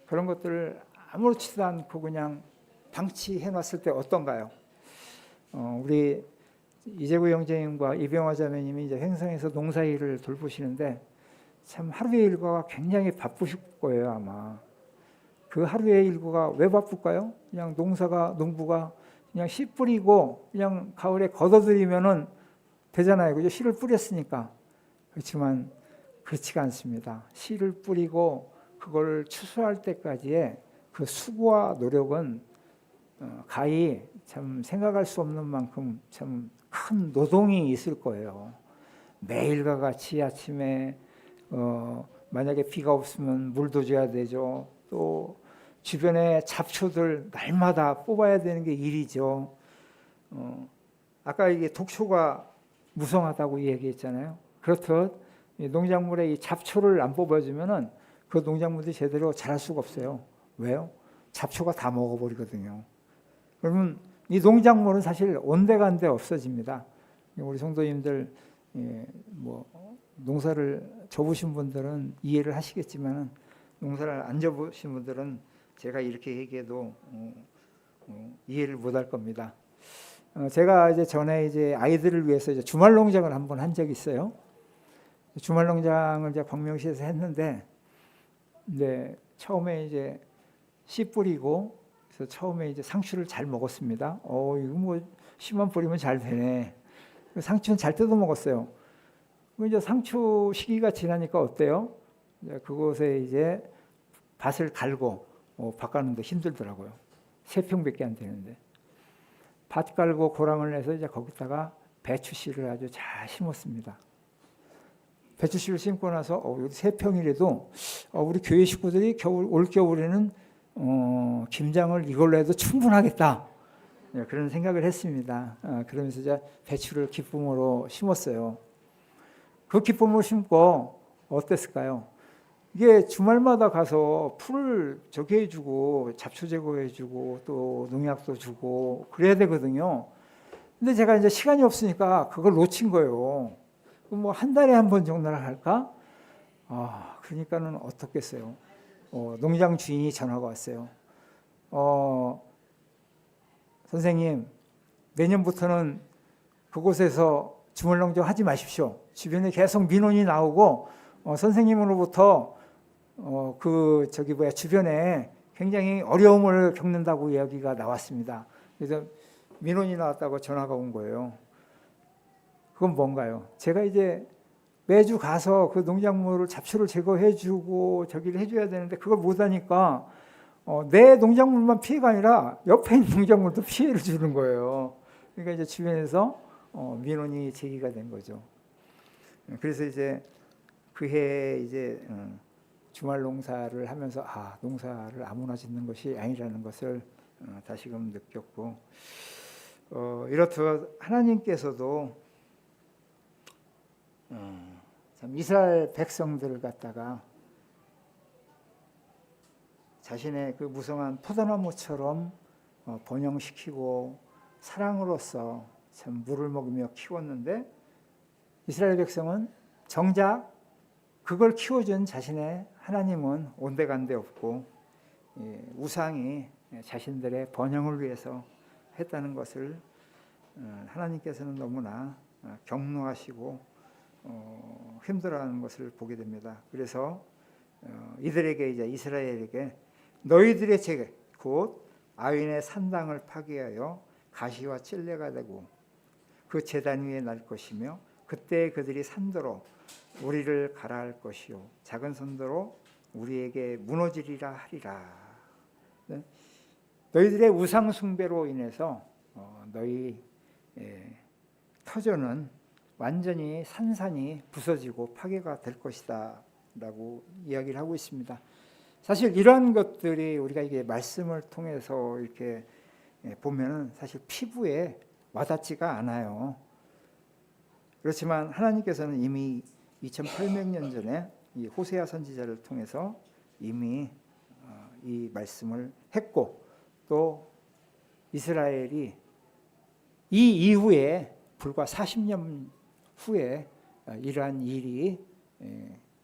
그런 것들을 아무렇지도 않고 그냥 방치해 놨을 때 어떤가요? 우리 이재구 형제님과 이병화 자매님이 이제 횡성에서 농사일을 돌보시는데 참 하루의 일과가 굉장히 바쁘실 거예요 아마. 그 하루의 일과가 왜 바쁠까요? 그냥 농부가 그냥 씨 뿌리고 그냥 가을에 걷어들이면은 되잖아요. 그죠? 씨를 뿌렸으니까. 그렇지만 그렇지가 않습니다. 씨를 뿌리고 그걸 추수할 때까지의 그 수고와 노력은 가히 참 생각할 수 없는 만큼 참 큰 노동이 있을 거예요. 매일과 같이 아침에 만약에 비가 없으면 물도 줘야 되죠. 또 주변에 잡초들 날마다 뽑아야 되는 게 일이죠. 아까 이게 독초가 무성하다고 얘기했잖아요. 그렇듯 농작물에 이 잡초를 안 뽑아주면은 그 농작물이 제대로 자랄 수가 없어요. 왜요? 잡초가 다 먹어버리거든요. 그러면 이 농작물은 사실 온데간데 없어집니다. 우리 성도님들 뭐 농사를 접으신 분들은 이해를 하시겠지만 농사를 안 접으신 분들은 제가 이렇게 얘기해도 이해를 못할 겁니다. 제가 이제 전에 이제 아이들을 위해서 이제 주말 농장을 한번 한 적이 있어요. 주말 농장을 이제 광명시에서 했는데, 네, 처음에 이제 씨 뿌리고 그래서 처음에 이제 상추를 잘 먹었습니다. 이거 뭐 씨만 뿌리면 잘 되네. 상추는 잘 뜯어 먹었어요. 이제 상추 시기가 지나니까 어때요? 이제 그곳에 이제 밭을 갈고 밭 가는데 힘들더라고요. 3평밖에 안 되는데 밭 갈고 고랑을 내서 이제 거기다가 배추 씨를 아주 잘 심었습니다. 배추 씨를 심고 나서 3평이라도 우리 교회 식구들이 올 겨울에는 김장을 이걸로 해도 충분하겠다. 그런 생각을 했습니다. 그러면서 이제 배추를 기쁨으로 심었어요. 그 기쁨을 심고 어땠을까요? 이게 주말마다 가서 풀을 저기 해주고 잡초 제거해주고 또 농약도 주고 그래야 되거든요. 근데 제가 이제 시간이 없으니까 그걸 놓친 거예요. 뭐 한 달에 한 번 정도나 할까? 그러니까는 어떻겠어요? 농장 주인이 전화가 왔어요. 선생님, 내년부터는 그곳에서 주물농장 하지 마십시오. 주변에 계속 민원이 나오고 선생님으로부터 주변에 굉장히 어려움을 겪는다고 이야기가 나왔습니다. 그래서 민원이 나왔다고 전화가 온 거예요. 그건 뭔가요? 제가 이제 매주 가서 그 농작물을 잡초를 제거해주고 저기를 해줘야 되는데 그걸 못하니까 내 농작물만 피해가 아니라 옆에 있는 농작물도 피해를 주는 거예요. 그러니까 이제 주변에서 민원이 제기가 된 거죠. 그래서 이제 그해 이제 주말 농사를 하면서 농사를 아무나 짓는 것이 아니라는 것을 다시금 느꼈고 이렇듯 하나님께서도 참 이스라엘 백성들을 갖다가 자신의 그 무성한 포도나무처럼 번영시키고 사랑으로서 참 물을 먹이며 키웠는데 이스라엘 백성은 정작 그걸 키워준 자신의 하나님은 온데간데 없고 우상이 자신들의 번영을 위해서 했다는 것을 하나님께서는 너무나 경노하시고 힘들어하는 것을 보게 됩니다. 그래서 이들에게 이제 이스라엘에게 너희들의 죄 곧 아윈의 산당을 파괴하여 가시와 찔레가 되고 그 제단 위에 날 것이며 그때 그들이 산도로 우리를 가라할 것이요 작은 손도로 우리에게 무너지리라 하리라. 너희들의 우상 숭배로 인해서 너희 터전은 완전히 산산이 부서지고 파괴가 될 것이다 라고 이야기를 하고 있습니다. 사실 이러한 것들이 우리가 이게 말씀을 통해서 이렇게 보면은 사실 피부에 와닿지가 않아요. 그렇지만 하나님께서는 이미 2800년 전에 이 호세아 선지자를 통해서 이미 이 말씀을 했고 또 이스라엘이 이 이후에 불과 40년 후에 이러한 일이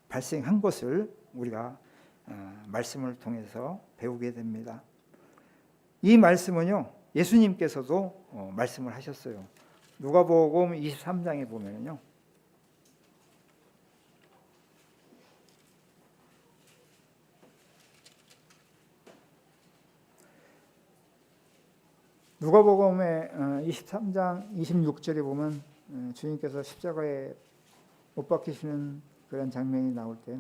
발생한 것을 우리가 말씀을 통해서 배우게 됩니다. 이 말씀은요 예수님께서도 말씀을 하셨어요. 누가복음 23장에 보면요 누가복음의 23장 26절에 보면 주님께서 십자가에 못 박히시는 그런 장면이 나올 때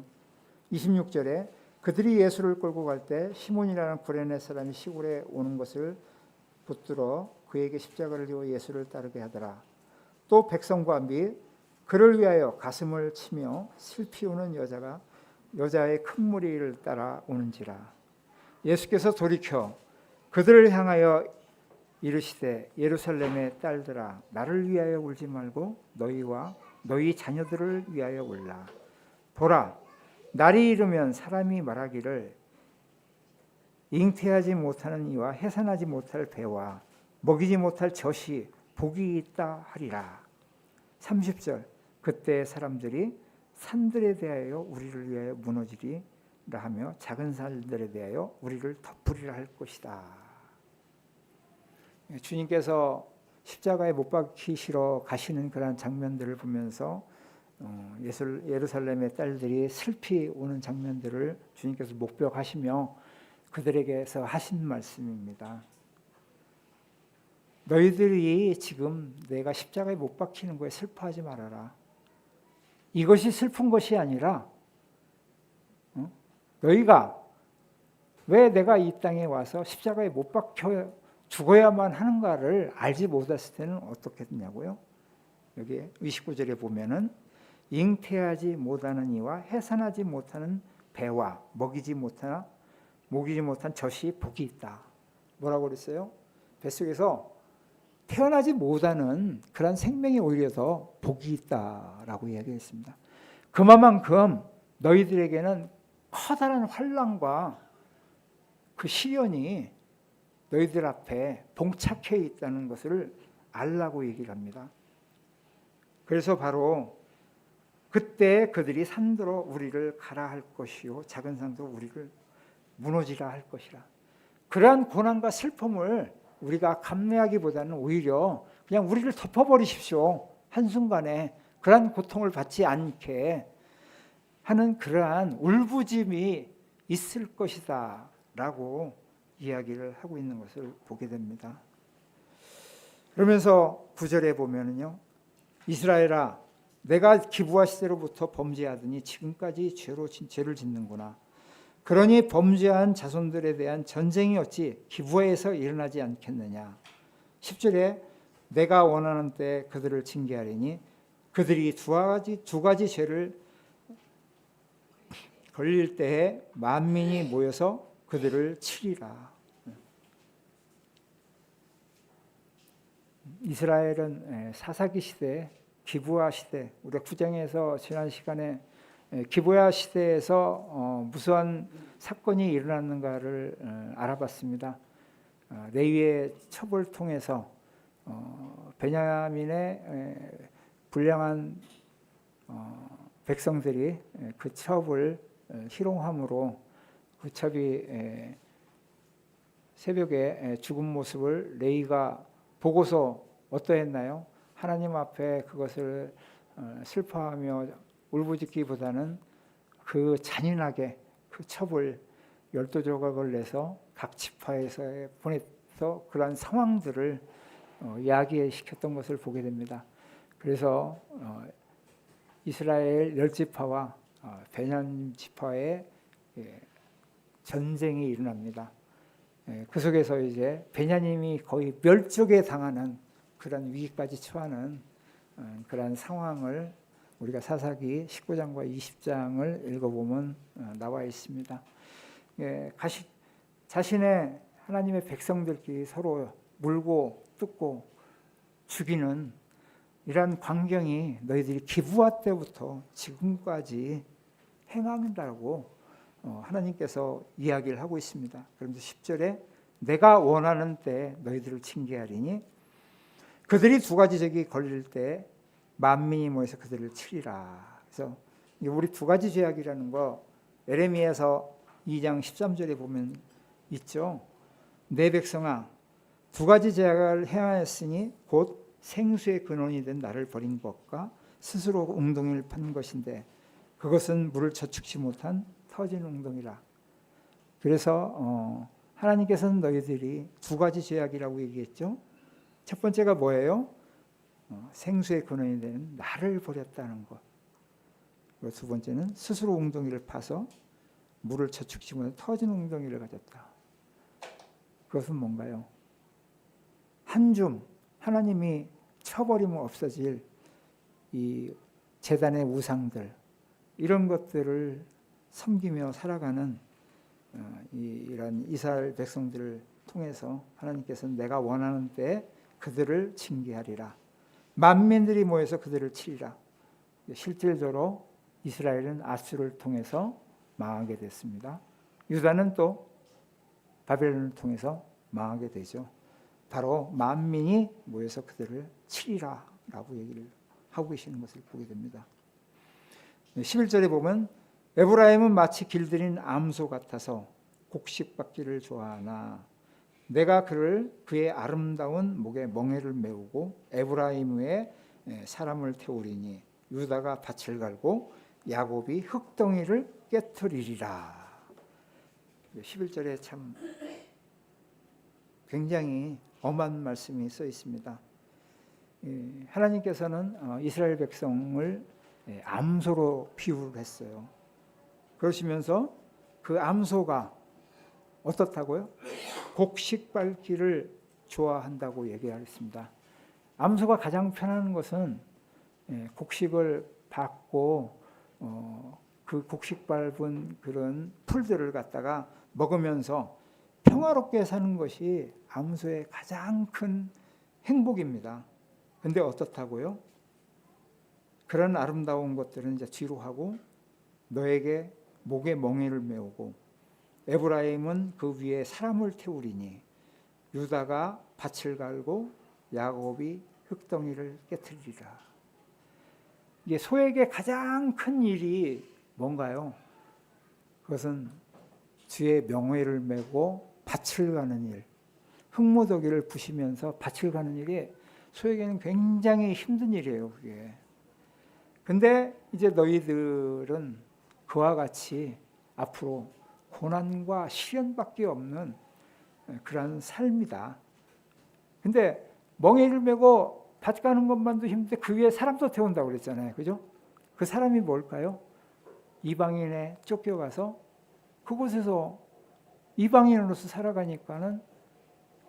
26절에 그들이 예수를 끌고 갈 때 시몬이라는 구레네 사람이 시골에 오는 것을 붙들어 그에게 십자가를 지어 예수를 따르게 하더라. 또 백성과 및 그를 위하여 가슴을 치며 슬피 우는 여자의 큰 무리를 따라 오는지라. 예수께서 돌이켜 그들을 향하여 이르시되 예루살렘의 딸들아 나를 위하여 울지 말고 너희와 너희 자녀들을 위하여 울라. 보라 날이 이르면 사람이 말하기를 잉태하지 못하는 이와 해산하지 못할 배와 먹이지 못할 젖이 복이 있다 하리라. 30절 그때 사람들이 산들에 대하여 우리를 위하여 무너지리라 하며 작은 산들에 대하여 우리를 덮으리라 할 것이다. 주님께서 십자가에 못 박히시러 가시는 그런 장면들을 보면서 예루살렘의 딸들이 슬피 우는 장면들을 주님께서 목벽하시며 그들에게서 하신 말씀입니다. 너희들이 지금 내가 십자가에 못 박히는 거에 슬퍼하지 말아라. 이것이 슬픈 것이 아니라 너희가 왜 내가 이 땅에 와서 십자가에 못 박혀 죽어야만 하는가를 알지 못했을 때는 어떻게 됐냐고요. 여기 29절에 보면은 잉태하지 못하는 이와 해산하지 못하는 배와 먹이지 못한 젖이 복이 있다. 뭐라고 그랬어요? 뱃속에서 태어나지 못하는 그런 생명이 오히려 더 복이 있다라고 이야기했습니다. 그만큼 너희들에게는 커다란 환난과 그 시련이 너희들 앞에 봉착해 있다는 것을 알라고 얘기를 합니다. 그래서 바로 그때 그들이 산도로 우리를 가라 할 것이요 작은 산도 우리를 무너지라 할 것이라. 그러한 고난과 슬픔을 우리가 감내하기보다는 오히려 그냥 우리를 덮어버리십시오. 한순간에 그러한 고통을 받지 않게 하는 그러한 울부짐이 있을 것이다 라고 이야기를 하고 있는 것을 보게 됩니다. 그러면서 9절에 보면은요 이스라엘아 내가 기브아 시대로부터 범죄하더니 지금까지 죄를 짓는구나. 그러니 범죄한 자손들에 대한 전쟁이 어찌 기브아에서 일어나지 않겠느냐. 10절에 내가 원하는 때 그들을 징계하리니 그들이 두 가지 죄를 걸릴 때에 만민이 모여서 그들을 치리라. 이스라엘은 사사기 시대, 기브아 시대, 우리가 구장에서 지난 시간에 기브아 시대에서 무수한 사건이 일어났는가를 알아봤습니다. 레위의 첩을 통해서 베냐민의 불량한 백성들이 그 첩을 희롱함으로 그 첩이 새벽에 죽은 모습을 레위가 보고서 어떠했나요? 하나님 앞에 그것을 슬퍼하며 울부짖기보다는 그 잔인하게 그 첩을 12조각을 내서 각 지파에서 보내서 그러한 상황들을 이야기시켰던 것을 보게 됩니다. 그래서 이스라엘 10지파와 베냐민 지파의 전쟁이 일어납니다. 그 속에서 이제 베냐민이 거의 멸족에 당하는 그런 위기까지 처하는 그런 상황을 우리가 사사기 19장과 20장을 읽어보면 나와 있습니다. 자신의 하나님의 백성들끼리 서로 물고 뜯고 죽이는 이러한 광경이 너희들이 기브아 때부터 지금까지 행한다고 하나님께서 이야기를 하고 있습니다. 그러면서 10절에 내가 원하는 때 너희들을 징계하리니 그들이 두 가지 죄가 걸릴 때 만민이 모여서 그들을 치리라. 그래서 우리 두 가지 죄악이라는 거 에레미야서 2장 13절에 보면 있죠. 내 백성아 두 가지 죄악을 행하였으니 곧 생수의 근원이 된 나를 버린 것과 스스로 웅덩이를 판 것인데 그것은 물을 저축지 못한 터진 웅덩이라. 그래서 하나님께서는 너희들이 두 가지 죄악이라고 얘기했죠. 첫 번째가 뭐예요? 생수의 근원이 되는 나를 버렸다는 것. 그리고 두 번째는 스스로 웅덩이를 파서 물을 저축지 못한 터진 웅덩이를 가졌다. 그것은 뭔가요? 한 줌 하나님이 쳐버리면 없어질 이 제단의 우상들 이런 것들을 섬기며 살아가는 이런 이스라엘 백성들을 통해서 하나님께서는 내가 원하는 때 그들을 징계하리라. 만민들이 모여서 그들을 치리라. 실질적으로 이스라엘은 아수르를 통해서 망하게 됐습니다. 유다는 또 바벨론을 통해서 망하게 되죠. 바로 만민이 모여서 그들을 치리라 라고 얘기를 하고 계시는 것을 보게 됩니다. 11절에 보면 에브라임은 마치 길들인 암소 같아서 곡식받기를 좋아하나 내가 그의 아름다운 목에 멍에를 메우고 에브라임 위에 사람을 태우리니 유다가 밭을 갈고 야곱이 흙덩이를 깨트리리라. 11절에 참 굉장히 엄한 말씀이 써 있습니다. 하나님께서는 이스라엘 백성을 암소로 비유를 했어요. 그러시면서 그 암소가 어떻다고요? 곡식 밟기를 좋아한다고 얘기하겠습니다. 암소가 가장 편한 것은 곡식을 밟고 그 곡식 밟은 그런 풀들을 갖다가 먹으면서 평화롭게 사는 것이 암소의 가장 큰 행복입니다. 근데 어떻다고요? 그런 아름다운 것들은 이제 뒤로 하고 너에게 목에 멍에를 메우고 에브라임은 그 위에 사람을 태우리니 유다가 밭을 갈고 야곱이 흙덩이를 깨트리리라. 이게 소에게 가장 큰 일이 뭔가요? 그것은 뒤에 명예를 메고 밭을 가는 일, 흙무더기를 부시면서 밭을 가는 일이 소에게는 굉장히 힘든 일이에요. 그게. 근데 이제 너희들은 그와 같이 앞으로 고난과 시련밖에 없는 그런 삶이다. 근데 멍에를 메고 밭 가는 것만도 힘든데 그 위에 사람도 태운다고 그랬잖아요. 그죠? 그 사람이 뭘까요? 이방인에 쫓겨가서 그곳에서 이방인으로서 살아가니까는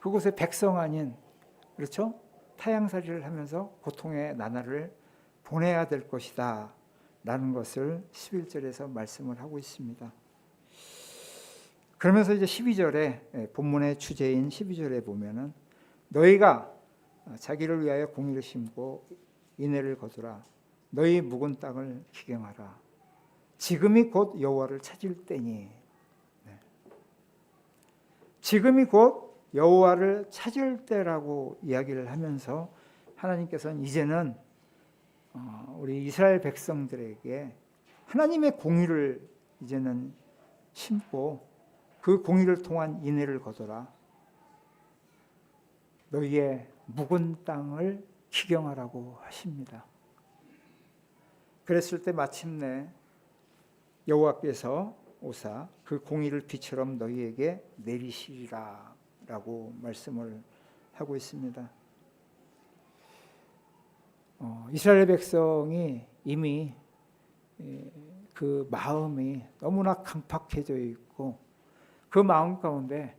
그곳에 백성 아닌, 그렇죠? 타향살이를 하면서 고통의 나날을 보내야 될 것이다 라는 것을 11절에서 말씀을 하고 있습니다. 그러면서 이제 12절에 본문의 주제인 12절에 보면은 너희가 자기를 위하여 공의를 심고 인애를 거두라. 너희 묵은 땅을 기경하라. 지금이 곧 여호와를 찾을 때니. 지금이 곧 여호와를 찾을 때라고 이야기를 하면서 하나님께서는 이제는 우리 이스라엘 백성들에게 하나님의 공의를 이제는 심고 그 공의를 통한 인애를 거둬라. 너희의 묵은 땅을 기경하라고 하십니다. 그랬을 때 마침내 여호와께서 오사 그 공의를 비처럼 너희에게 내리시리라 라고 말씀을 하고 있습니다. 이스라엘 백성이 이미 그 마음이 너무나 강팍해져 있고 그 마음 가운데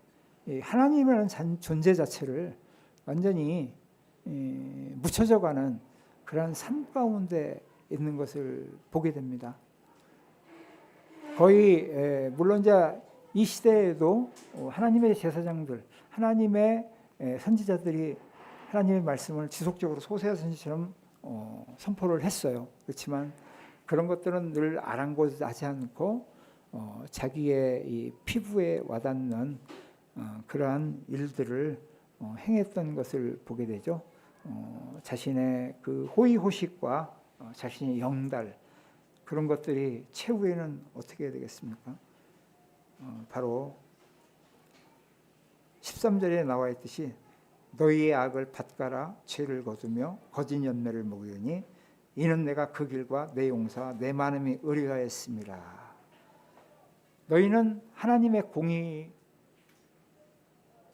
하나님이라는 존재 자체를 완전히 묻혀져가는 그런 삶 가운데 있는 것을 보게 됩니다. 거의 물론 이제 이 시대에도 하나님의 제사장들, 하나님의 선지자들이 하나님의 말씀을 지속적으로 호세아 선지처럼 선포를 했어요. 그렇지만 그런 것들은 늘 아랑곳하지 않고 자기의 이 피부에 와닿는 그러한 일들을 행했던 것을 보게 되죠. 자신의 그 호의호식과 자신의 영달 그런 것들이 최후에는 어떻게 해야 되겠습니까? 바로 13절에 나와 있듯이 너희의 악을 밭가라 죄를 거두며 거짓 열매를 먹으니 이는 내가 그 길과 내 용사와 내 마음이 의뢰하였습니다. 너희는 하나님의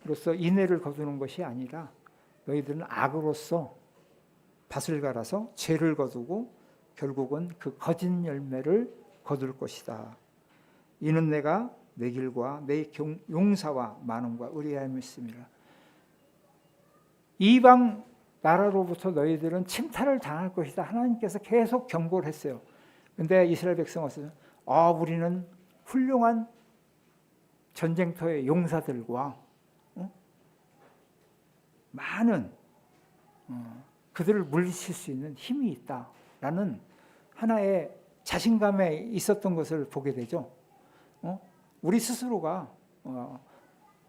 공의로서 인애를 거두는 것이 아니라 너희들은 악으로서 밭을 갈아서 죄를 거두고 결국은 그 거짓 열매를 거둘 것이다. 이는 내가 내 길과 내 용사와 만원과 의뢰하여 있습니다. 이방 나라로부터 너희들은 침탈을 당할 것이다. 하나님께서 계속 경고를 했어요. 그런데 이스라엘 백성은 우리는 훌륭한 전쟁터의 용사들과 많은 그들을 물리칠 수 있는 힘이 있다라는 하나의 자신감에 있었던 것을 보게 되죠. 우리 스스로가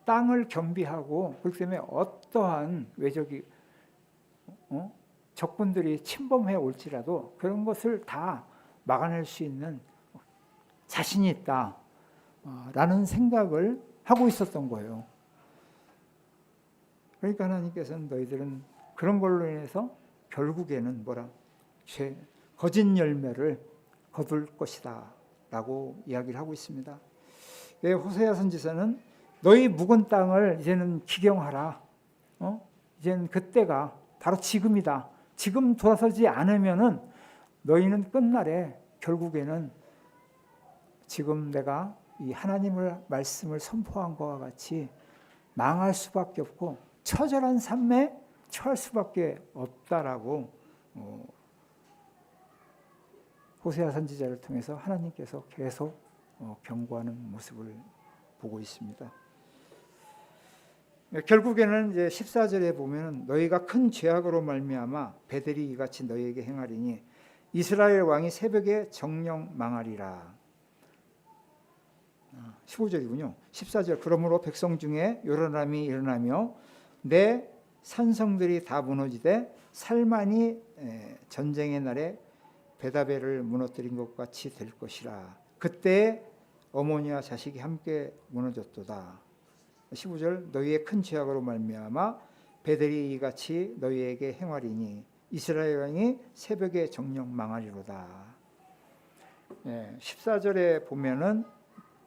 땅을 겸비하고 그렇기 때문에 어떠한 외적이 적군들이 침범해 올지라도 그런 것을 다 막아낼 수 있는 자신이 있다라는 생각을 하고 있었던 거예요. 그러니까 하나님께서는 너희들은 그런 걸로 인해서 결국에는 거짓 열매를 거둘 것이다 라고 이야기를 하고 있습니다. 호세아 선지자는 너희 묵은 땅을 이제는 기경하라. 이제는 그때가 바로 지금이다. 지금 돌아서지 않으면은 너희는 끝날에 결국에는 지금 내가 이 하나님의 말씀을 선포한 것과 같이 망할 수밖에 없고 처절한 삶에 처할 수밖에 없다라고 호세아 선지자를 통해서 하나님께서 계속 경고하는 모습을 보고 있습니다. 결국에는 이제 14절에 보면 너희가 큰 죄악으로 말미암아 베델이 이같이 너희에게 행하리니 이스라엘 왕이 새벽에 정령 망하리라. 15절이군요. 14절 그러므로 백성 중에 요란함이 일어나며 내 산성들이 다 무너지되 살만이 전쟁의 날에 베다벨을 무너뜨린 것 같이 될 것이라. 그때 어머니와 자식이 함께 무너졌도다. 15절 너희의 큰 죄악으로 말미암아 베델이 이같이 너희에게 행하리니 이스라엘 왕이 새벽에 정령 망하리로다. 14절에 보면은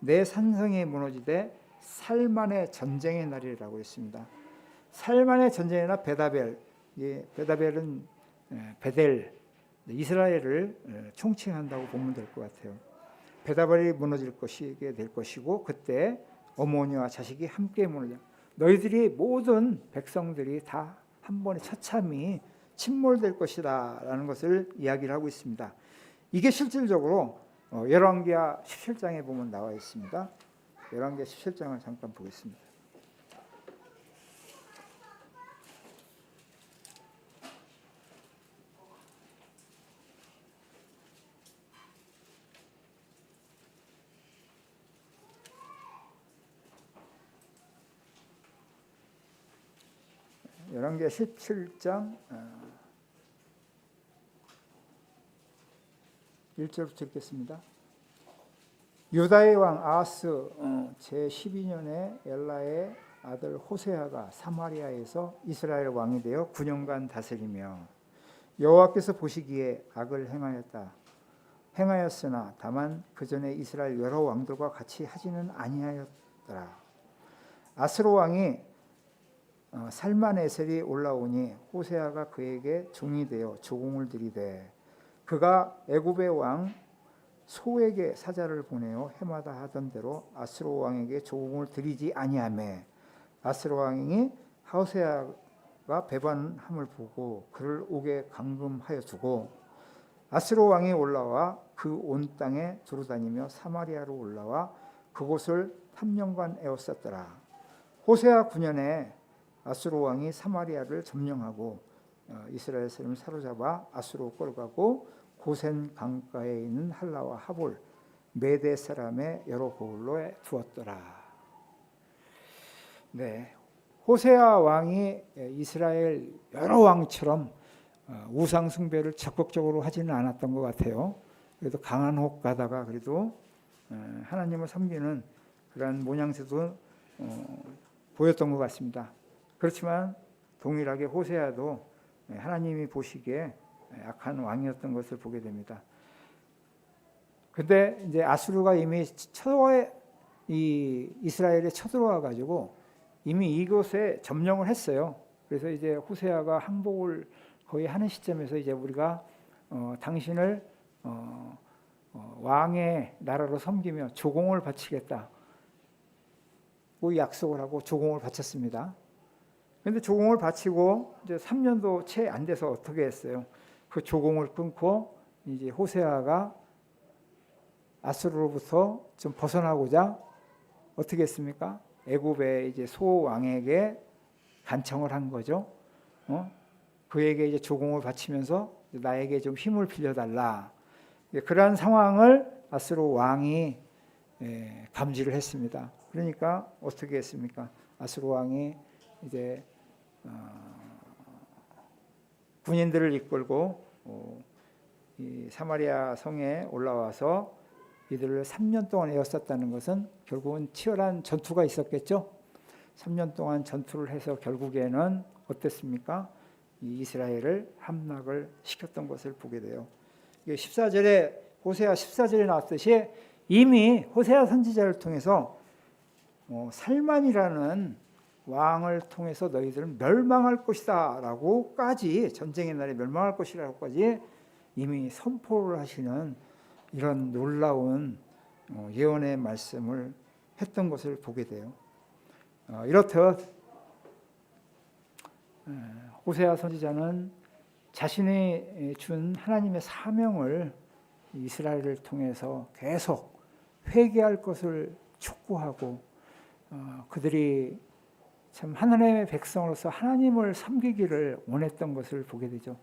내 산성이 무너지되 살만의 전쟁의 날이라고 했습니다. 살만의 전쟁의 날 베다벨, 베다벨은 베델, 이스라엘을 총칭한다고 보면 될 것 같아요. 베다벨이 무너질 것이게 될 것이고 그때 어머니와 자식이 함께 무너져 너희들이 모든 백성들이 다 한 번에 처참히 침몰될 것이다 라는 것을 이야기를 하고 있습니다. 이게 실질적으로 열왕기하 17장에 보면 나와 있습니다. 열왕기하 17장을 잠깐 보겠습니다. 열왕기하 17장 1절부터 읽겠습니다. 유다의 왕 아하스 제12년에 엘라의 아들 호세아가 사마리아에서 이스라엘 왕이 되어 9년간 다스리며 여호와께서 보시기에 악을 행하였으나 다만 그 전에 이스라엘 여러 왕들과 같이 하지는 아니하였더라. 아스로 왕이 살만에셀이 올라오니 호세아가 그에게 종이 되어 조공을 들이되 그가 애굽의 왕 소에게 사자를 보내어 해마다 하던 대로 아스로 왕에게 조공을 드리지 아니하매 아스로 왕이 호세아가 배반함을 보고 그를 옥에 감금하여 두고 아스로 왕이 올라와 그 온 땅에 두루다니며 사마리아로 올라와 그곳을 3년간 에워쌌더라. 호세아 9년에 아스로 왕이 사마리아를 점령하고 이스라엘 사람을 사로잡아 아수로 끌어가고 고센 강가에 있는 할라와 하볼 메대 사람의 여러 고을로에 두었더라. 네, 호세아 왕이 이스라엘 여러 왕처럼 우상 숭배를 적극적으로 하지는 않았던 것 같아요. 그래도 강한 혹 가다가 그래도 하나님을 섬기는 그런 모양새도 보였던 것 같습니다. 그렇지만 동일하게 호세아도 하나님이 보시기에 악한 왕이었던 것을 보게 됩니다. 근데 이제 아수르가 이미 이 이스라엘에 쳐들어와 가지고 이미 이곳에 점령을 했어요. 그래서 이제 호세아가 항복을 거의 하는 시점에서 이제 우리가 당신을 왕의 나라로 섬기며 조공을 바치겠다. 그 약속을 하고 조공을 바쳤습니다. 그런데 조공을 바치고 이제 3년도 채 안 돼서 어떻게 했어요? 그 조공을 끊고 이제 호세아가 아수르로부터 좀 벗어나고자 어떻게 했습니까? 애굽의 이제 소 왕에게 간청을 한 거죠. 그에게 이제 조공을 바치면서 나에게 좀 힘을 빌려달라. 그러한 상황을 아수르 왕이 감지를 했습니다. 그러니까 어떻게 했습니까? 아수르 왕이 이제 군인들을 이끌고 이 사마리아 성에 올라와서 이들을 3년 동안 에워쌌다는 것은 결국은 치열한 전투가 있었겠죠. 3년 동안 전투를 해서 결국에는 어땠습니까? 이 이스라엘을 함락을 시켰던 것을 보게 돼요. 14절에 호세아 14절에 나왔듯이 이미 호세아 선지자를 통해서 살만이라는 왕을 통해서 너희들은 멸망할 것이다 라고까지 전쟁의 날에 멸망할 것이라고까지 이미 선포를 하시는 이런 놀라운 예언의 말씀을 했던 것을 보게 돼요. 이렇듯 호세아 선지자는 자신이 준 하나님의 사명을 이스라엘을 통해서 계속 회개할 것을 촉구하고 그들이 참 하나님의 백성으로서 하나님을 섬기기를 원했던 것을 보게 되죠.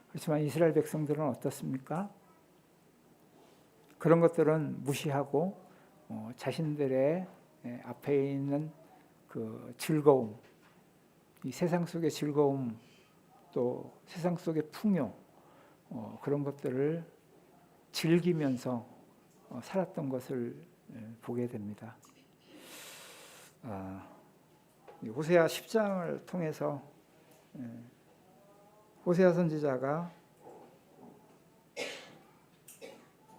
그렇지만 이스라엘 백성들은 어떻습니까? 그런 것들은 무시하고 자신들의 앞에 있는 그 즐거움, 이 세상 속의 즐거움, 또 세상 속의 풍요, 그런 것들을 즐기면서 살았던 것을 보게 됩니다. 호세아 10장을 통해서 호세아 선지자가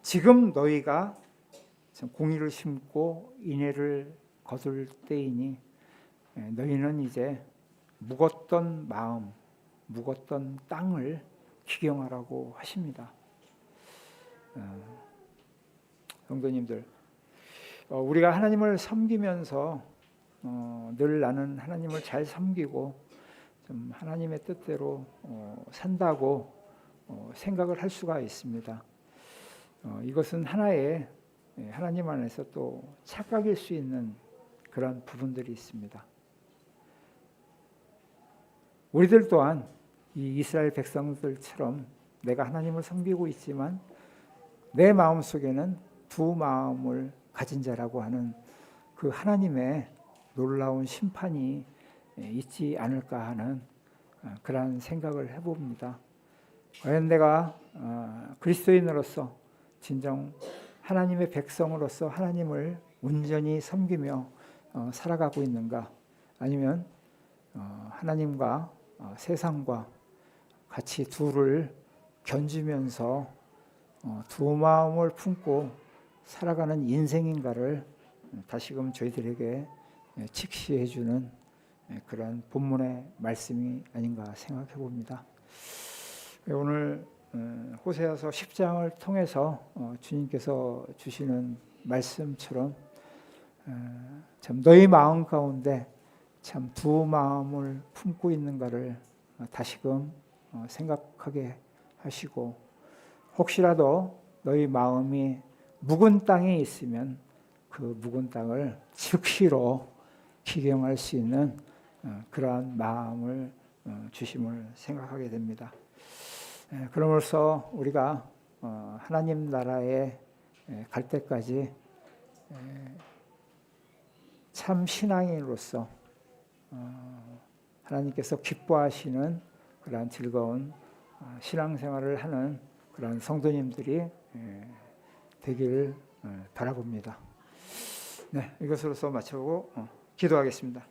지금 너희가 공의를 심고 인애를 거둘 때이니 너희는 이제 묵었던 마음, 묵었던 땅을 기경하라고 하십니다. 성도님들, 우리가 하나님을 섬기면서 늘 나는 하나님을 잘 섬기고 좀 하나님의 뜻대로 산다고 생각을 할 수가 있습니다. 이것은 하나의 하나님 안에서 또 착각일 수 있는 그런 부분들이 있습니다. 우리들 또한 이 이스라엘 백성들처럼 내가 하나님을 섬기고 있지만 내 마음속에는 두 마음을 가진 자라고 하는 그 하나님의 놀라운 심판이 있지 않을까 하는 그런 생각을 해봅니다. 과연 내가 그리스도인으로서 진정 하나님의 백성으로서 하나님을 온전히 섬기며 살아가고 있는가? 아니면 하나님과 세상과 같이 둘을 견주면서 두 마음을 품고 살아가는 인생인가를 다시금 저희들에게 직시해 주는 그런 본문의 말씀이 아닌가 생각해 봅니다. 오늘 호세아서 10장을 통해서 주님께서 주시는 말씀처럼 참 너희 마음 가운데 참 두 마음을 품고 있는가를 다시금 생각하게 하시고, 혹시라도 너희 마음이 묵은 땅에 있으면 그 묵은 땅을 즉시로 기경할 수 있는 그러한 마음을 주심을 생각하게 됩니다. 그러므로서 우리가 하나님 나라에 갈 때까지 참 신앙인으로서 하나님께서 기뻐하시는 그러한 즐거운 신앙생활을 하는 그러한 성도님들이 되기를 바라봅니다. 네, 이것으로서 마치고 기도하겠습니다.